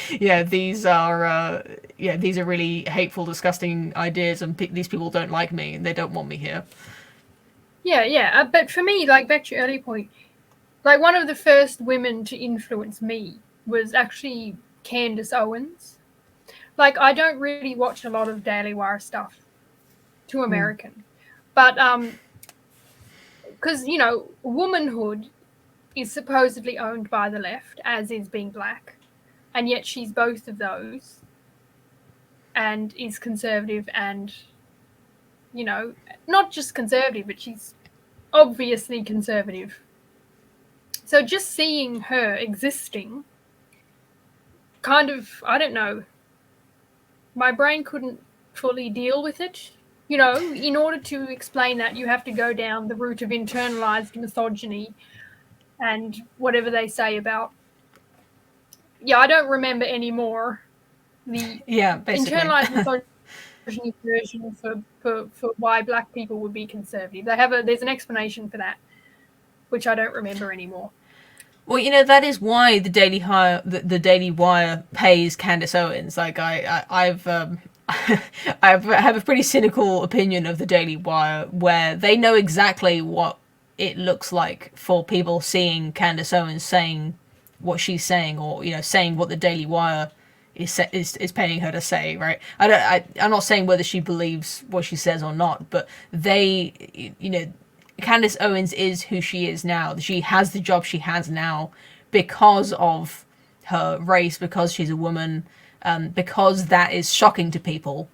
These are really hateful, disgusting ideas, and these people don't like me and they don't want me here. Yeah. But for me, like back to your earlier point, like one of the first women to influence me was actually Candace Owens. Like I don't really watch a lot of Daily Wire stuff, too American, but because womanhood is supposedly owned by the left, as is being black, and yet she's both of those, and is conservative, and not just conservative, but she's obviously conservative. So just seeing her existing, kind of, I don't know, my brain couldn't fully deal with it. In order to explain that, you have to go down the route of internalized misogyny and whatever they say about, I don't remember anymore the basically. internalized misogyny version for why black people would be conservative. There's an explanation for that, which I don't remember anymore. Well, that is why the Daily Wire pays Candace Owens. Like I've I have a pretty cynical opinion of the Daily Wire, where they know exactly what it looks like for people seeing Candace Owens saying what she's saying, or saying what the Daily Wire is paying her to say. Right? I'm not saying whether she believes what she says or not, but Candace Owens is who she is now. She has the job she has now because of her race, because she's a woman, because that is shocking to people.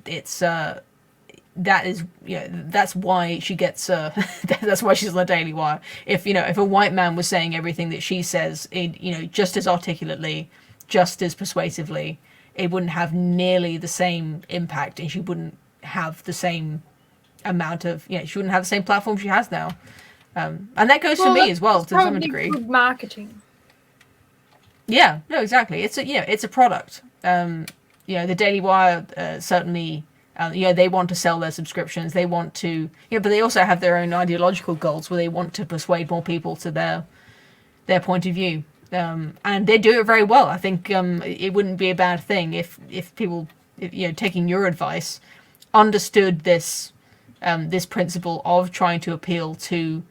It's that's why she gets that's why she's on the Daily Wire. If a white man was saying everything that she says, just as articulately, just as persuasively, it wouldn't have nearly the same impact, and she wouldn't have the same amount of she wouldn't have the same platform she has now. And that goes for me as well, to some degree. Good marketing. Yeah, no, exactly. It's a product. The Daily Wire certainly, they want to sell their subscriptions. They want to, but they also have their own ideological goals where they want to persuade more people to their point of view. And they do it very well. I think it wouldn't be a bad thing if people, taking your advice, understood this principle of trying to appeal to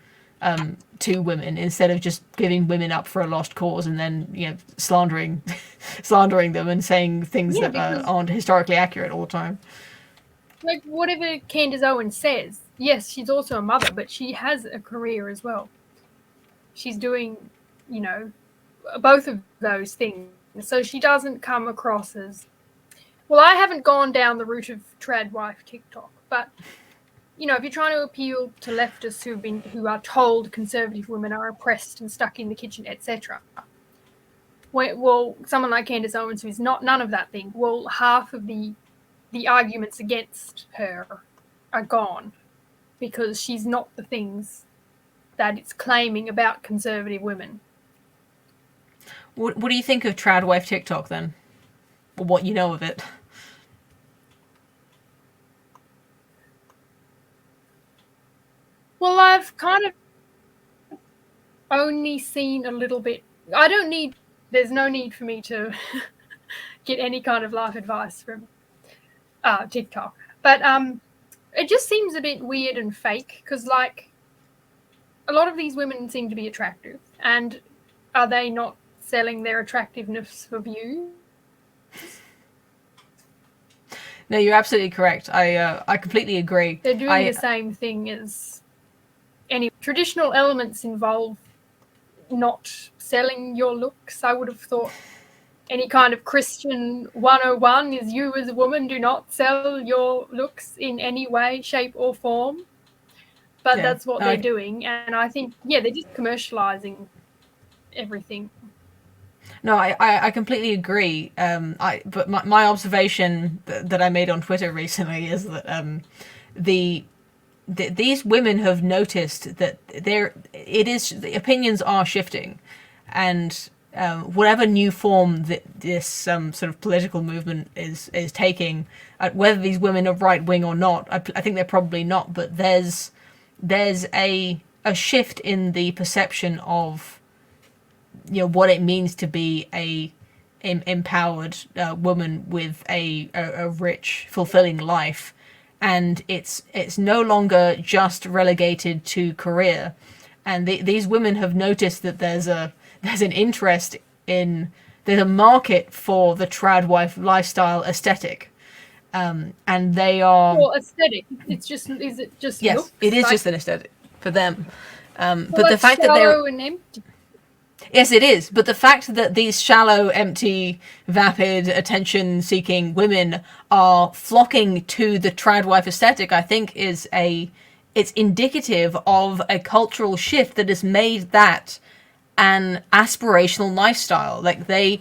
women instead of just giving women up for a lost cause and then slandering them and saying things that aren't historically accurate all the time. Like whatever Candace Owens says, yes, she's also a mother, but she has a career as well. She's doing, both of those things. So she doesn't come across as, well, I haven't gone down the route of trad wife TikTok, but if you're trying to appeal to leftists who are told conservative women are oppressed and stuck in the kitchen, etc. Well, someone like Candace Owens, who's none of that thing, well, half of the arguments against her are gone because she's not the things that it's claiming about conservative women. What do you think of trad wife TikTok then? Or what you know of it? Well, I've kind of only seen a little bit. There's no need for me to get any kind of life advice from TikTok. But it just seems a bit weird and fake because, a lot of these women seem to be attractive. And are they not selling their attractiveness for views? No, you're absolutely correct. I completely agree. They're doing the same thing as any traditional elements involve not selling your looks. I would have thought any kind of Christian 101 is you as a woman do not sell your looks in any way, shape or form. But that's what they're doing. And I think, they're just commercializing everything. No, I completely agree. But my observation that I made on Twitter recently is that these women have noticed that the opinions are shifting, and whatever new form that this sort of political movement is taking, whether these women are right wing or not, I think they're probably not. But there's a shift in the perception of what it means to be a empowered woman with a rich, fulfilling life. And it's no longer just relegated to career, and these women have noticed that there's an interest there's a market for the trad wife lifestyle aesthetic, and they are aesthetic. Is it just yes, looks? It is just an aesthetic for them. But the fact that they're and empty. Yes, it is. But the fact that these shallow, empty, vapid, attention-seeking women are flocking to the trad wife aesthetic, I think, it's indicative of a cultural shift that has made that an aspirational lifestyle. Like they're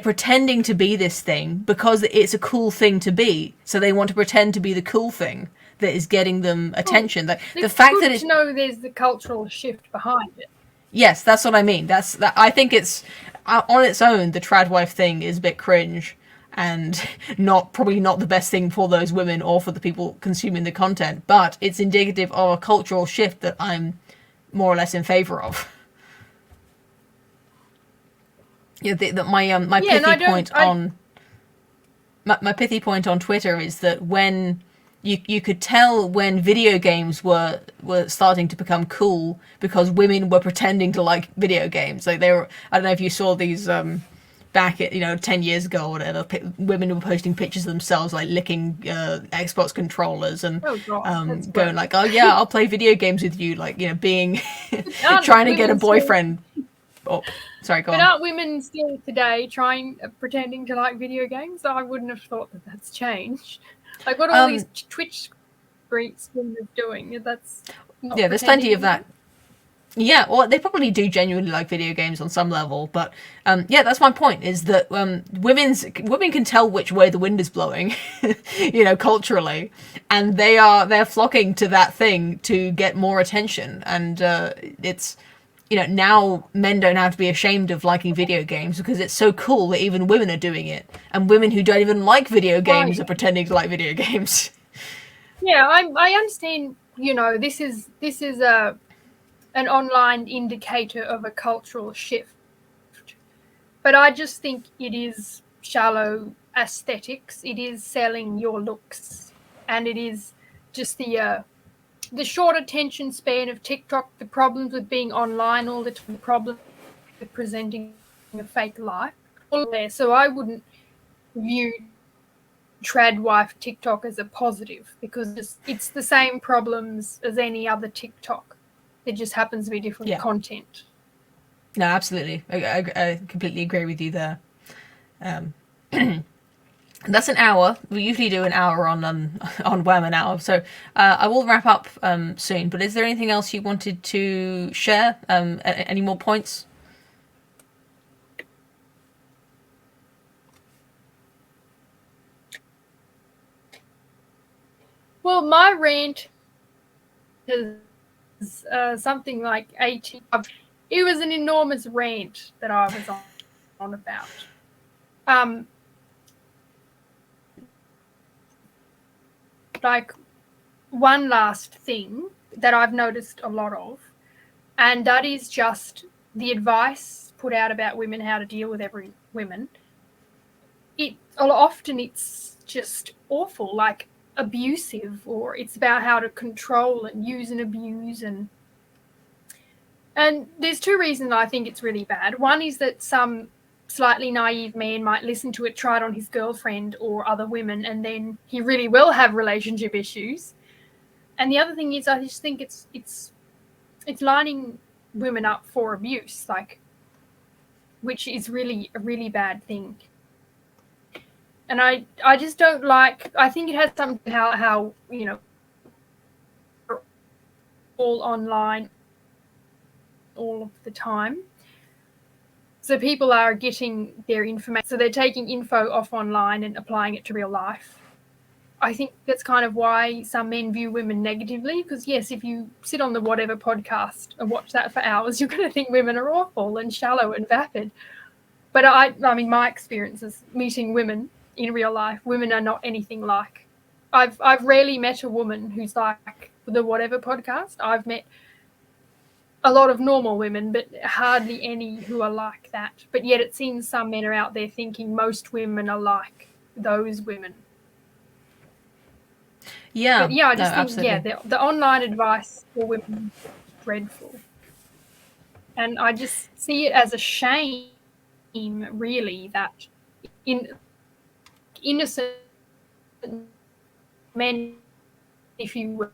pretending to be this thing because it's a cool thing to be. So they want to pretend to be the cool thing that is getting them attention. The fact that it's there's the cultural shift behind it. Yes, that's what I mean. I think it's on its own. The trad wife thing is a bit cringe and probably not the best thing for those women or for the people consuming the content. But it's indicative of a cultural shift that I'm more or less in favor of. My pithy point on my pithy point on Twitter is that when you could tell when video games were starting to become cool because women were pretending to like video games. Like they were, I don't know if you saw these back at 10 years ago or whatever. Women were posting pictures of themselves like licking Xbox controllers and Oh God, that's going gross. like, oh yeah, I'll play video games with you, like being Aren't trying to get a women still- boyfriend. Oh, sorry, go But on. aren't women still today pretending to like video games? I wouldn't have thought that that's changed. Like what all these Twitch streamers doing, that's not Yeah, there's plenty pretending of that. Yeah, well, they probably do genuinely like video games on some level, but yeah, that's my point. Is that women can tell which way the wind is blowing, culturally, and they're flocking to that thing to get more attention, and it's now men don't have to be ashamed of liking video games because it's so cool that even women are doing it, and women who don't even like video games are pretending to like video games. Yeah, I understand. This is an online indicator of a cultural shift, but I just think it is shallow aesthetics. It is selling your looks, and it is just the short attention span of TikTok, the problems with being online all the time, the problem with presenting a fake life, all there. So I wouldn't view trad wife TikTok as a positive because it's the same problems as any other TikTok. It just happens to be different content. No, absolutely. I completely agree with you there. That's an hour. We usually do an hour on Wamen Hour, so I will wrap up soon. But is there anything else you wanted to share? Any more points? Well, my rant is something like 80. It was an enormous rant that I was on about. Like one last thing that I've noticed a lot of, and that is just the advice put out about women, how to deal with women. Often it's just awful, like abusive, or it's about how to control and use and abuse, and there's two reasons I think it's really bad. One is that some slightly naive man might listen to it, try it on his girlfriend or other women, and then he really will have relationship issues. And the other thing is, I just think it's lining women up for abuse, like, which is really a really bad thing. And I just don't like. I think it has something how all online all of the time. So people are getting their information. So they're taking info off online and applying it to real life. I think that's kind of why some men view women negatively, because yes, if you sit on the whatever podcast and watch that for hours, you're going to think women are awful and shallow and vapid. But I mean, my experience is meeting women in real life. Women are not anything like. I've rarely met a woman who's like the whatever podcast. I've met a lot of normal women, but hardly any who are like that. But yet it seems some men are out there thinking most women are like those women. Yeah. But yeah, I just think, absolutely. the online advice for women is dreadful. And I just see it as a shame, really, that innocent men, if you will,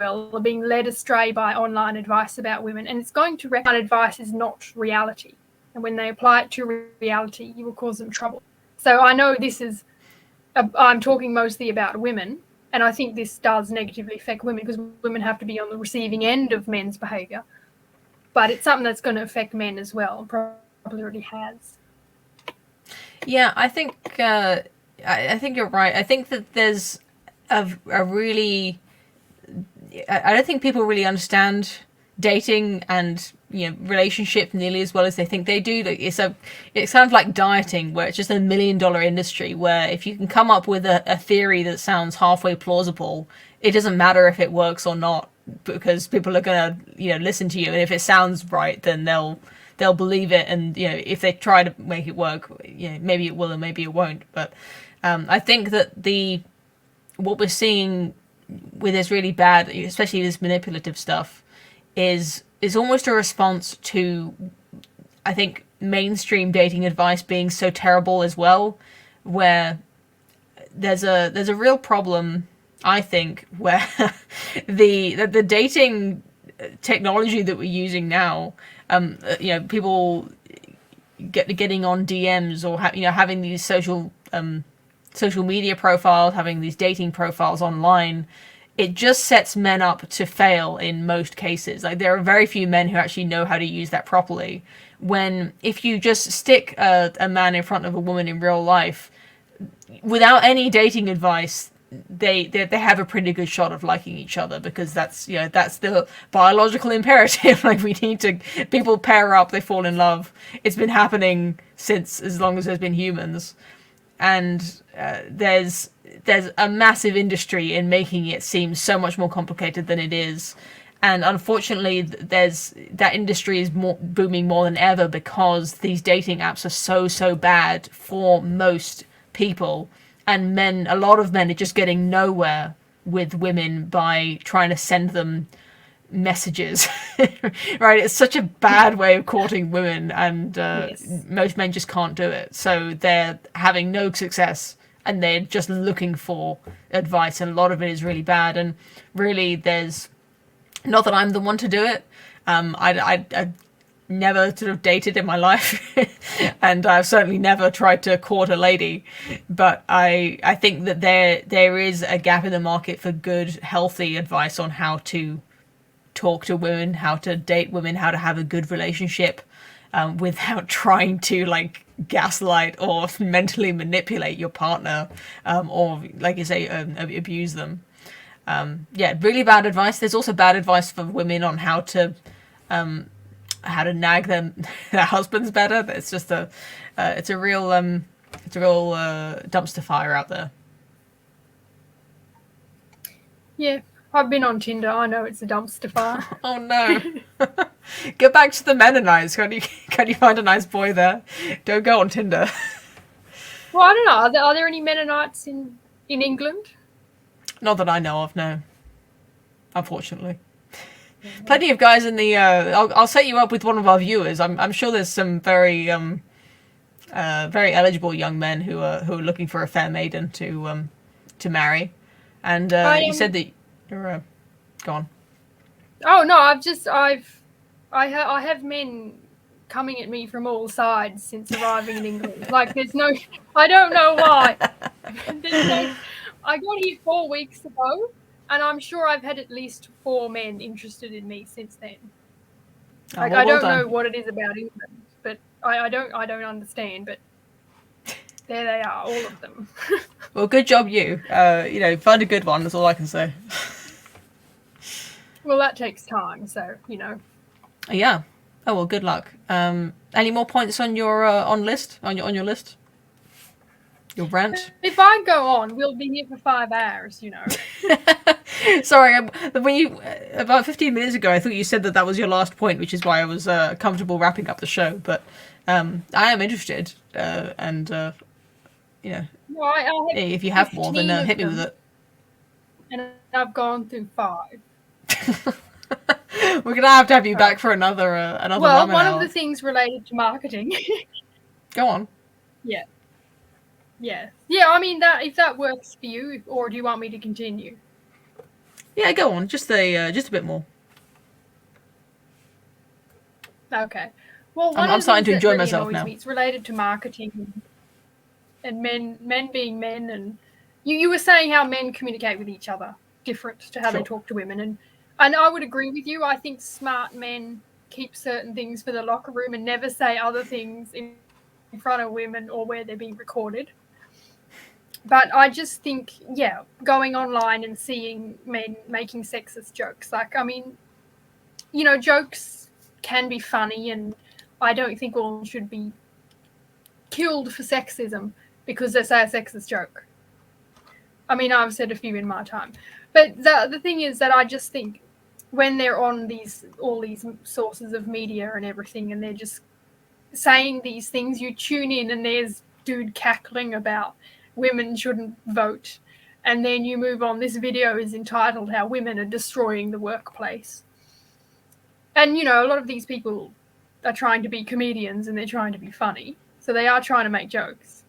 are being led astray by online advice about women, and it's going to reckon advice is not reality, and when they apply it to reality, you will cause them trouble. So I know this is, I'm talking mostly about women, and I think this does negatively affect women because women have to be on the receiving end of men's behaviour, but it's something that's going to affect men as well, probably already has. Yeah, I think I think you're right. I think that there's a really, I don't think people really understand dating and relationships nearly as well as they think they do. Like it's kind of like dieting, where it's just $1 million industry where if you can come up with a theory that sounds halfway plausible, it doesn't matter if it works or not, because people are gonna listen to you, and if it sounds right, then they'll believe it. And if they try to make it work, maybe it will and maybe it won't. But I think that what we're seeing with this really bad, especially this manipulative stuff, is almost a response to, I think, mainstream dating advice being so terrible as well, where there's a real problem, I think, where the dating technology that we're using now, people getting on DMs or having these social media profiles, having these dating profiles online, it just sets men up to fail in most cases. Like, there are very few men who actually know how to use that properly. When if you just stick a man in front of a woman in real life without any dating advice, they have a pretty good shot of liking each other, because that's the biological imperative. Like, we need to, people pair up, they fall in love. It's been happening since as long as there's been humans, and there's a massive industry in making it seem so much more complicated than it is. And unfortunately, that industry is booming more than ever, because these dating apps are so bad for most people. And a lot of men are just getting nowhere with women by trying to send them messages. Right? It's such a bad way of courting women, and Yes. most men just can't do it. So they're having no success, and they're just looking for advice, and a lot of it is really bad. And really, there's, not that I'm the one to do it. I never sort of dated in my life, and I've certainly never tried to court a lady. But I think that there is a gap in the market for good, healthy advice on how to talk to women, how to date women, how to have a good relationship, without trying to, like, gaslight or mentally manipulate your partner, or, like you say, abuse them. Really bad advice. There's also bad advice for women on how to nag their husbands better. It's just it's a real dumpster fire out there. Yeah, I've been on Tinder. I know it's a dumpster fire. Oh no! Get back to the Mennonites. Can you find a nice boy there? Don't go on Tinder. Well, I don't know. Are there any Mennonites in England? Not that I know of, no. Unfortunately. Plenty of guys in the. I'll set you up with one of our viewers. I'm sure there's some very very eligible young men who are looking for a fair maiden to marry, and you said that you're go on. Oh no, I have men coming at me from all sides since arriving in England. Like, there's no, I don't know why. I got here 4 weeks ago, and I'm sure I've had at least 4 men interested in me since then. Like, I don't know what it is about England, but I don't understand. But there they are, all of them. Well, good job, you. Find a good one. That's all I can say. Well, that takes time, so Yeah. Oh well, good luck. Any more points on your on your list? Your rant? If I go on, we'll be here for 5 hours. Sorry, when you about 15 minutes ago, I thought you said that was your last point, which is why I was comfortable wrapping up the show. But I am interested, and Well, I if you have more, then hit me with it. And I've gone through 5. We're gonna have you back for another Well, Wamen one hour. of the things related to marketing. Go on. Yeah. I mean, that if that works for you, or do you want me to continue? Yeah, go on. Just a bit more. Okay. Well, I'm starting to enjoy myself really now. It's related to marketing and men being men, and you were saying how men communicate with each other different to how they talk to women, and I would agree with you. I think smart men keep certain things for the locker room and never say other things in front of women or where they're being recorded. But I just think, going online and seeing men making sexist jokes, like, I mean, jokes can be funny, and I don't think all should be killed for sexism because they say a sexist joke. I mean, I've said a few in my time. But the thing is that I just think when they're on all these sources of media and everything, and they're just saying these things, you tune in and there's dude cackling about women shouldn't vote. And then you move on. This video is entitled How Women Are Destroying the Workplace. And, you know, a lot of these people are trying to be comedians and they're trying to be funny. So they are trying to make jokes.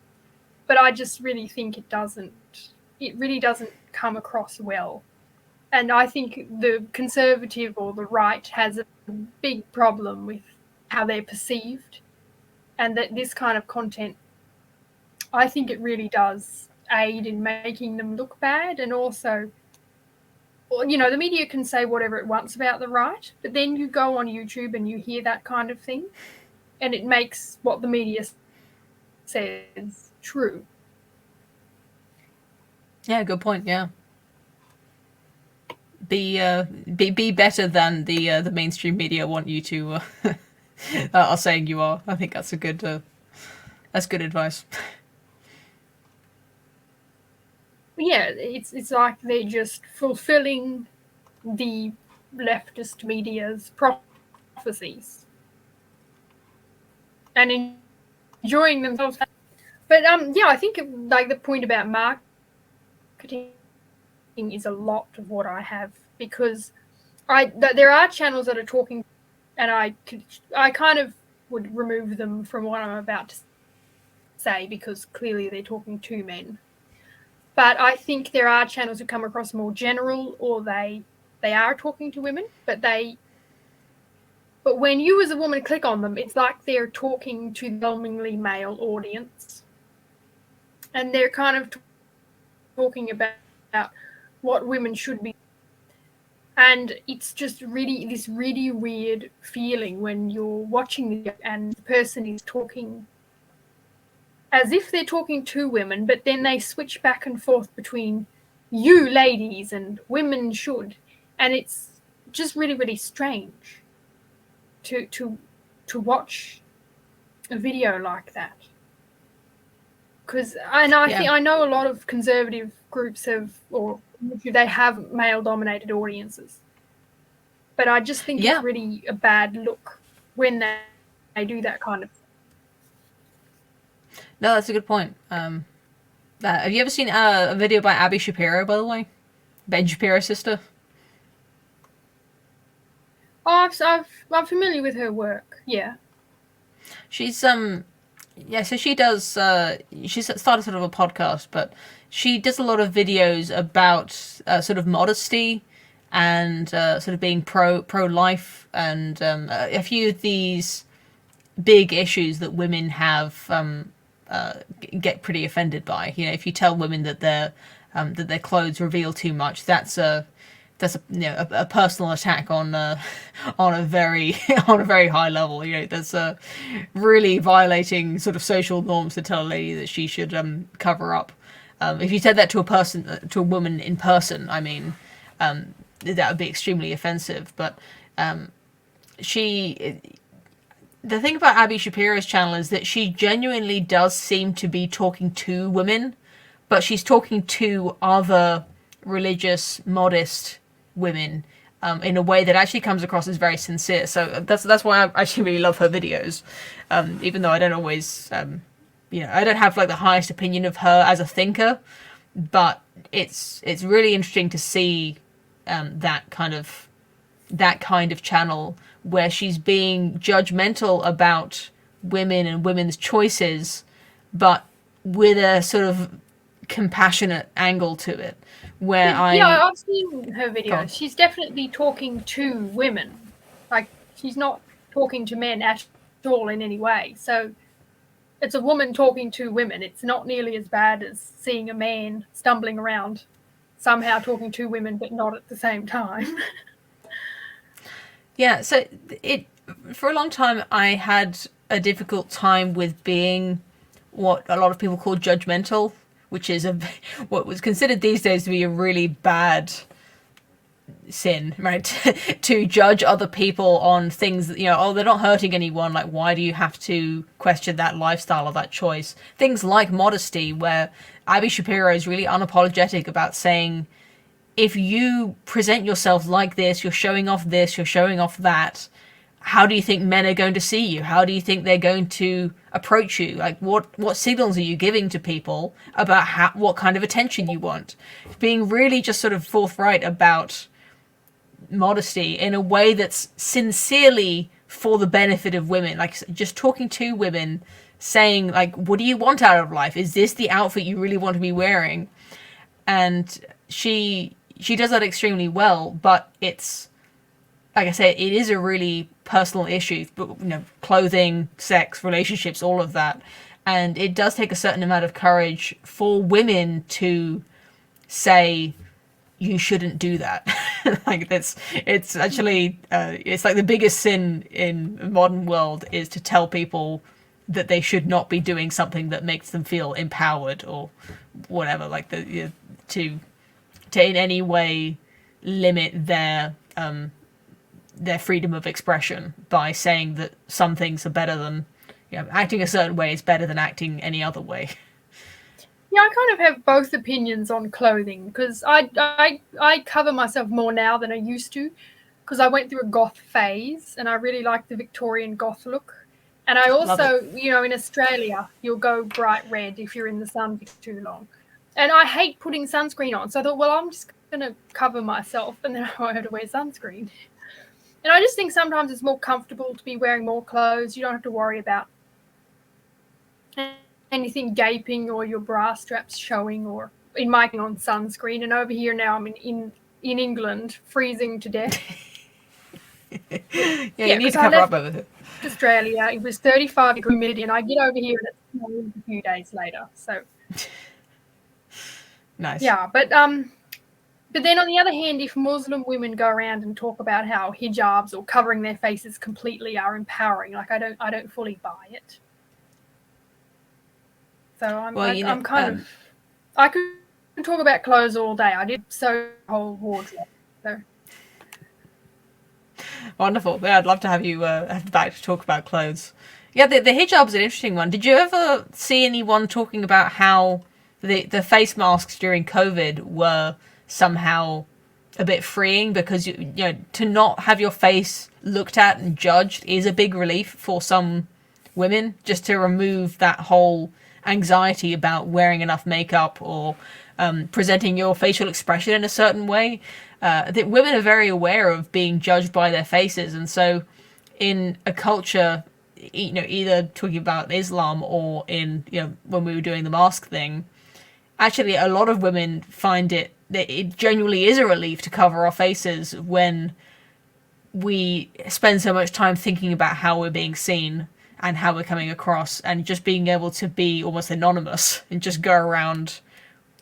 But I just really think it really doesn't come across well. And I think the conservative or the right has a big problem with how they're perceived, and that this kind of content, I think it really does aid in making them look bad. And also, you know, the media can say whatever it wants about the right, but then you go on YouTube and you hear that kind of thing, and it makes what the media says true. Yeah, good point. Yeah, be better than the mainstream media want you to are saying you are. I think that's good advice. Yeah, it's like they're just fulfilling the leftist media's prophecies and enjoying themselves. But yeah, I think like the point about marketing is a lot of what I have, because there are channels that are talking, and I kind of would remove them from what I'm about to say, because clearly they're talking to men. But I think there are channels who come across more general, or they are talking to women, but when you as a woman click on them, it's like they're talking to the overwhelmingly male audience. And they're kind of talking about what women should be. And it's just really this really weird feeling when you're watching the and the person is talking as if they're talking to women, but then they switch back and forth between you ladies and women should. And it's just really, really strange to watch a video like that. Because I think I know a lot of conservative groups they have male-dominated audiences, but I just think it's really a bad look when they do that kind of thing. No, that's a good point. Have you ever seen a video by Abby Shapiro, by the way? Ben Shapiro's sister? Oh, I'm familiar with her work, yeah. She's, so she does, she started sort of a podcast, but she does a lot of videos about sort of modesty and sort of being pro-life and a few of these big issues that women have get pretty offended by. You know, if you tell women that their clothes reveal too much, that's a personal attack on a very high level. You know, that's really violating sort of social norms to tell a lady that she should cover up. If you said that to a woman in person, I mean, that would be extremely offensive. But the thing about Abby Shapiro's channel is that she genuinely does seem to be talking to women, but she's talking to other religious, modest women in a way that actually comes across as very sincere. So that's why I actually really love her videos, even though I don't always, I don't have like the highest opinion of her as a thinker, but it's really interesting to see that kind of channel where she's being judgmental about women and women's choices, but with a sort of compassionate angle to it. I've seen her videos. She's definitely talking to women. Like, she's not talking to men at all in any way. So it's a woman talking to women. It's not nearly as bad as seeing a man stumbling around somehow talking to women, but not at the same time. Yeah, so for a long time I had a difficult time with being what a lot of people call judgmental, which is what was considered these days to be a really bad sin, right? To judge other people on things that, they're not hurting anyone, like why do you have to question that lifestyle or that choice? Things like modesty, where Abby Shapiro is really unapologetic about saying, if you present yourself like this, you're showing off that, how do you think men are going to see you? How do you think they're going to approach you? Like, what signals are you giving to people about what kind of attention you want? Being really just sort of forthright about modesty in a way that's sincerely for the benefit of women. Like, just talking to women, saying, like, what do you want out of life? Is this the outfit you really want to be wearing? And she does that extremely well, but it's, like I said, it is a really personal issue, but clothing, sex, relationships, all of that. And it does take a certain amount of courage for women to say, you shouldn't do that. Like, it's actually it's like the biggest sin in the modern world is to tell people that they should not be doing something that makes them feel empowered or whatever, like to in any way limit their freedom of expression by saying that some things are better than, acting a certain way is better than acting any other way. Yeah, I kind of have both opinions on clothing, because I cover myself more now than I used to, because I went through a goth phase and I really like the Victorian goth look. And I also, in Australia, you'll go bright red if you're in the sun for too long. And I hate putting sunscreen on. So I thought, well, I'm just going to cover myself and then I won't have to wear sunscreen. And I just think sometimes it's more comfortable to be wearing more clothes. You don't have to worry about anything gaping or your bra straps showing, or in my on sunscreen. And over here now I'm in England, freezing to death. Yeah, you need to cover up with it. Australia, it was 35 degree humidity, and I get over here and it's snowing a few days later. So nice. Yeah, but then on the other hand, if Muslim women go around and talk about how hijabs or covering their faces completely are empowering, like I don't fully buy it. So I'm kind of, I could talk about clothes all day. I did sew a whole wardrobe. So. Wonderful. Yeah, I'd love to have you back to talk about clothes. Yeah, the hijab's an interesting one. Did you ever see anyone talking about how the face masks during COVID were somehow a bit freeing, because to not have your face looked at and judged is a big relief for some women, just to remove that whole anxiety about wearing enough makeup or presenting your facial expression in a certain way. That women are very aware of being judged by their faces, and so in a culture, either talking about Islam or in when we were doing the mask thing, actually a lot of women find that it genuinely is a relief to cover our faces when we spend so much time thinking about how we're being seen and how we're coming across, and just being able to be almost anonymous and just go around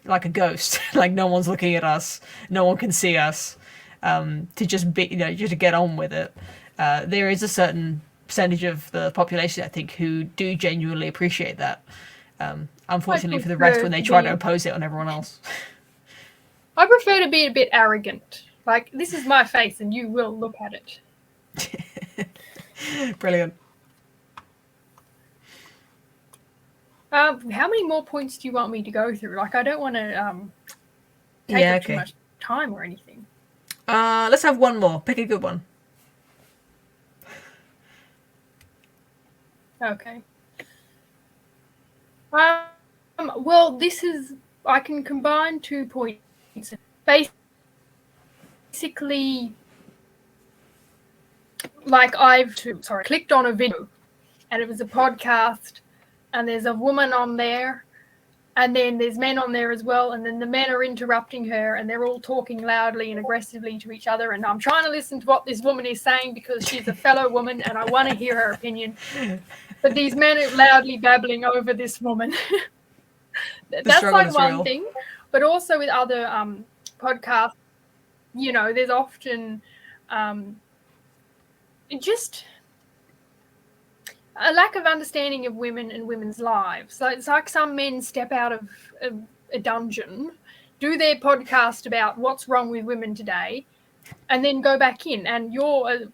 like a ghost, like no one's looking at us, no one can see us, to just be, just to get on with it. There is a certain percentage of the population, I think, who do genuinely appreciate that. Unfortunately for the rest, when they try to impose it on everyone else. I prefer to be a bit arrogant. Like, this is my face and you will look at it. Brilliant. How many more points do you want me to go through? Like, I don't want to take up too much time or anything. Let's have one more. Pick a good one. Okay. Well, I can combine 2 points. Basically, like clicked on a video and it was a podcast, and there's a woman on there, and then there's men on there as well, and then the men are interrupting her and they're all talking loudly and aggressively to each other, and I'm trying to listen to what this woman is saying because she's a fellow woman and I want to hear her opinion. But these men are loudly babbling over this woman. That's like one thing. But also with other podcasts, there's often just a lack of understanding of women and women's lives. So it's like some men step out of a dungeon, do their podcast about what's wrong with women today, and then go back in. And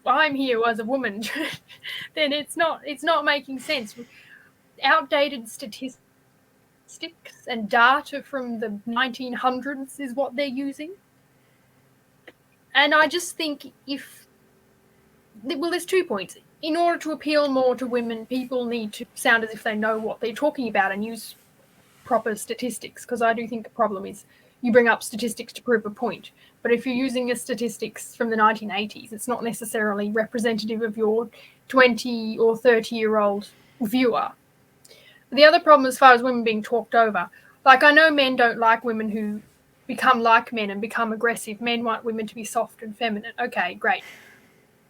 I'm here as a woman. Then it's not making sense. Outdated statistics and data from the 1900s is what they're using. And I just think if well, there's 2 points. In order to appeal more to women, people need to sound as if they know what they're talking about and use proper statistics, because I do think the problem is you bring up statistics to prove a point. But if you're using a statistics from the 1980s, it's not necessarily representative of your 20 or 30-year-old viewer. The other problem as far as women being talked over, like I know men don't like women who become like men and become aggressive. Men want women to be soft and feminine. Okay, great.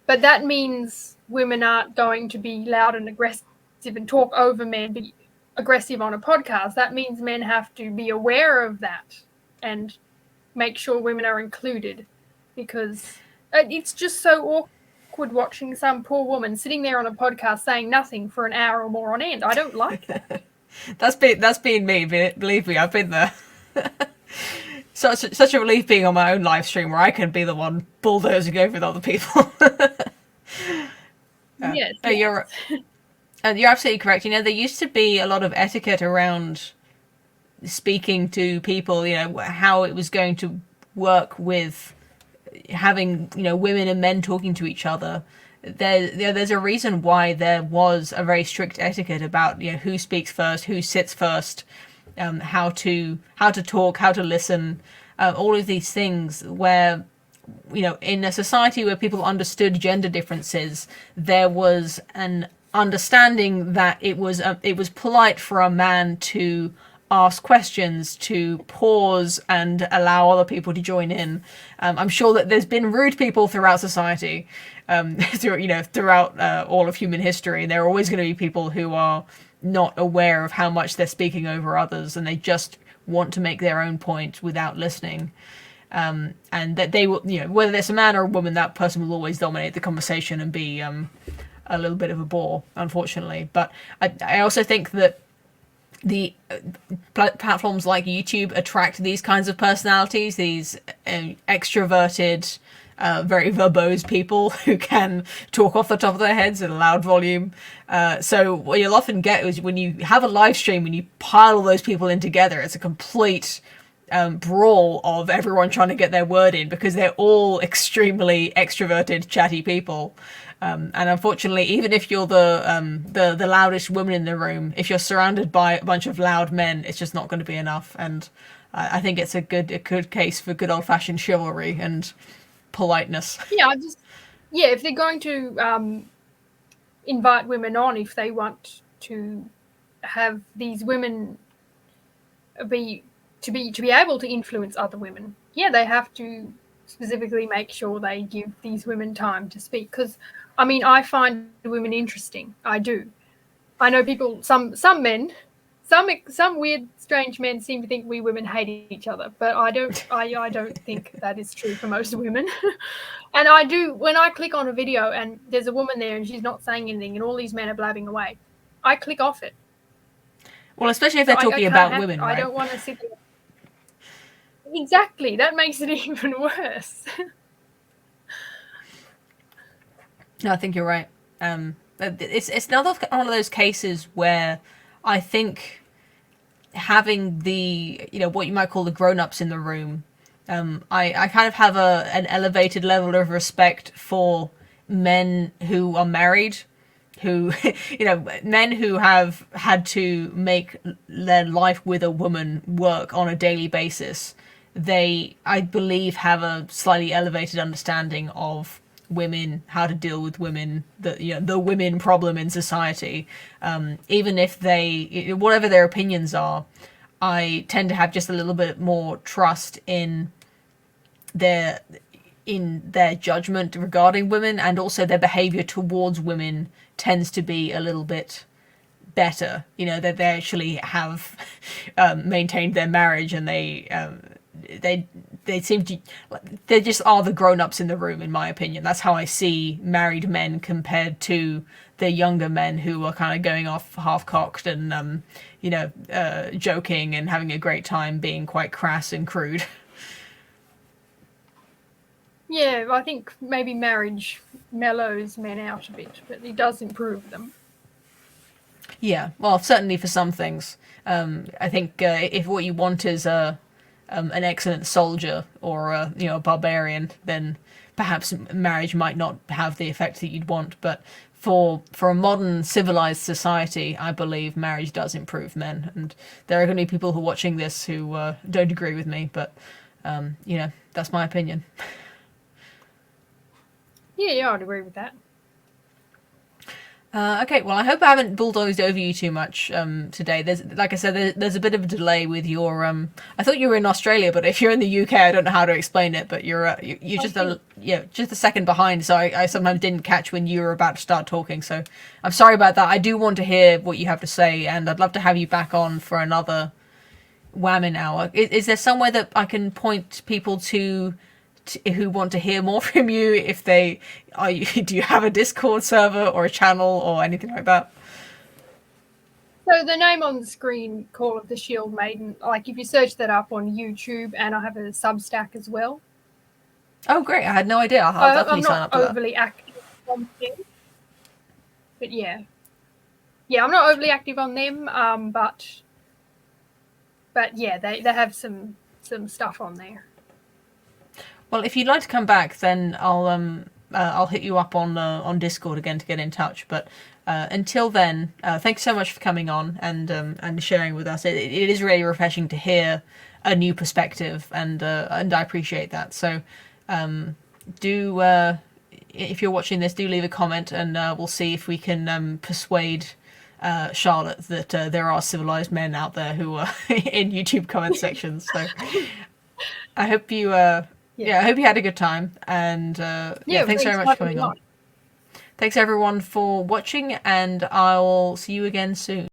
But that means women aren't going to be loud and aggressive and talk over men, be aggressive on a podcast. That means men have to be aware of that and make sure women are included, because it's just so awkward watching some poor woman sitting there on a podcast saying nothing for an hour or more on end. I don't like that. That's been me. Believe me, I've been there. Such a relief being on my own live stream where I can be the one bulldozing over with other people. Yes. You're absolutely correct. There used to be a lot of etiquette around speaking to people, how it was going to work with having, women and men talking to each other. There's a reason why there was a very strict etiquette about, who speaks first, who sits first, how to talk, how to listen, all of these things where, in a society where people understood gender differences, there was an understanding that it was polite for a man to ask questions, to pause and allow other people to join in. I'm sure that there's been rude people throughout society, throughout all of human history. There are always going to be people who are not aware of how much they're speaking over others, and they just want to make their own point without listening. And that they will, whether it's a man or a woman, that person will always dominate the conversation and be a little bit of a bore, unfortunately. But I also think that the platforms like YouTube attract these kinds of personalities, these extroverted, very verbose people who can talk off the top of their heads at a loud volume. So what you'll often get is when you have a live stream, when you pile all those people in together, it's a complete brawl of everyone trying to get their word in, because they're all extremely extroverted, chatty people. And unfortunately, even if you're the loudest woman in the room, if you're surrounded by a bunch of loud men, it's just not going to be enough. And I think it's a good case for good old-fashioned chivalry and politeness. Yeah, if they're going to invite women on, if they want to have these women be able to influence other women, they have to specifically make sure they give these women time to speak. Because I find women interesting. I do. I know people, some men, some weird, strange men seem to think we women hate each other, but I don't think that is true for most women. And I do, when I click on a video and there's a woman there and she's not saying anything and all these men are blabbing away, I click off it. Well, especially if they're talking about women, right? I don't want to sit there. Exactly. That makes it even worse. No, I think you're right. It's another one of those cases where I think having the, what you might call the grown-ups in the room, I kind of have an elevated level of respect for men who are married, who, men who have had to make their life with a woman work on a daily basis. They, I believe, have a slightly elevated understanding of women, how to deal with women, the women problem in society. Even if whatever their opinions are, I tend to have just a little bit more trust in their judgment regarding women, and also their behavior towards women tends to be a little bit better. That they actually have maintained their marriage, and they seem to, they just are the grown-ups in the room, in my opinion. That's how I see married men compared to the younger men who are kind of going off half-cocked and joking and having a great time being quite crass and crude. Yeah, I think maybe marriage mellows men out a bit, but it does improve them. Yeah, well, certainly for some things. I think if what you want is a an excellent soldier or a barbarian, then perhaps marriage might not have the effect that you'd want. But for a modern civilized society, I believe marriage does improve men. And there are going to be people who are watching this who don't agree with me, but that's my opinion. Yeah, I'd agree with that. Okay, well, I hope I haven't bulldozed over you too much today. Like I said, there's a bit of a delay with your. I thought you were in Australia, but if you're in the UK, I don't know how to explain it. But you're just just a second behind, so I sometimes didn't catch when you were about to start talking. So I'm sorry about that. I do want to hear what you have to say, and I'd love to have you back on for another Wamen hour. Is there somewhere that I can point people to who want to hear more from you? If they do you have a Discord server or a channel or anything like that? So the name on the screen, Call of the Shield Maiden, like if you search that up on YouTube, and I have a Substack as well. Oh, great. I had no idea. I'll definitely sign up to that. I'm not overly active on them. But yeah, I'm not overly active on them, but yeah, they have some stuff on there. Well, if you'd like to come back, then I'll hit you up on Discord again to get in touch. But until then, thanks so much for coming on and sharing with us. It is really refreshing to hear a new perspective, and I appreciate that. So if you're watching this, do leave a comment, and we'll see if we can persuade Charlotte that there are civilized men out there who are in YouTube comment sections. So I hope you. I hope you had a good time, and thanks very much for coming on. Thanks everyone for watching, and I'll see you again soon.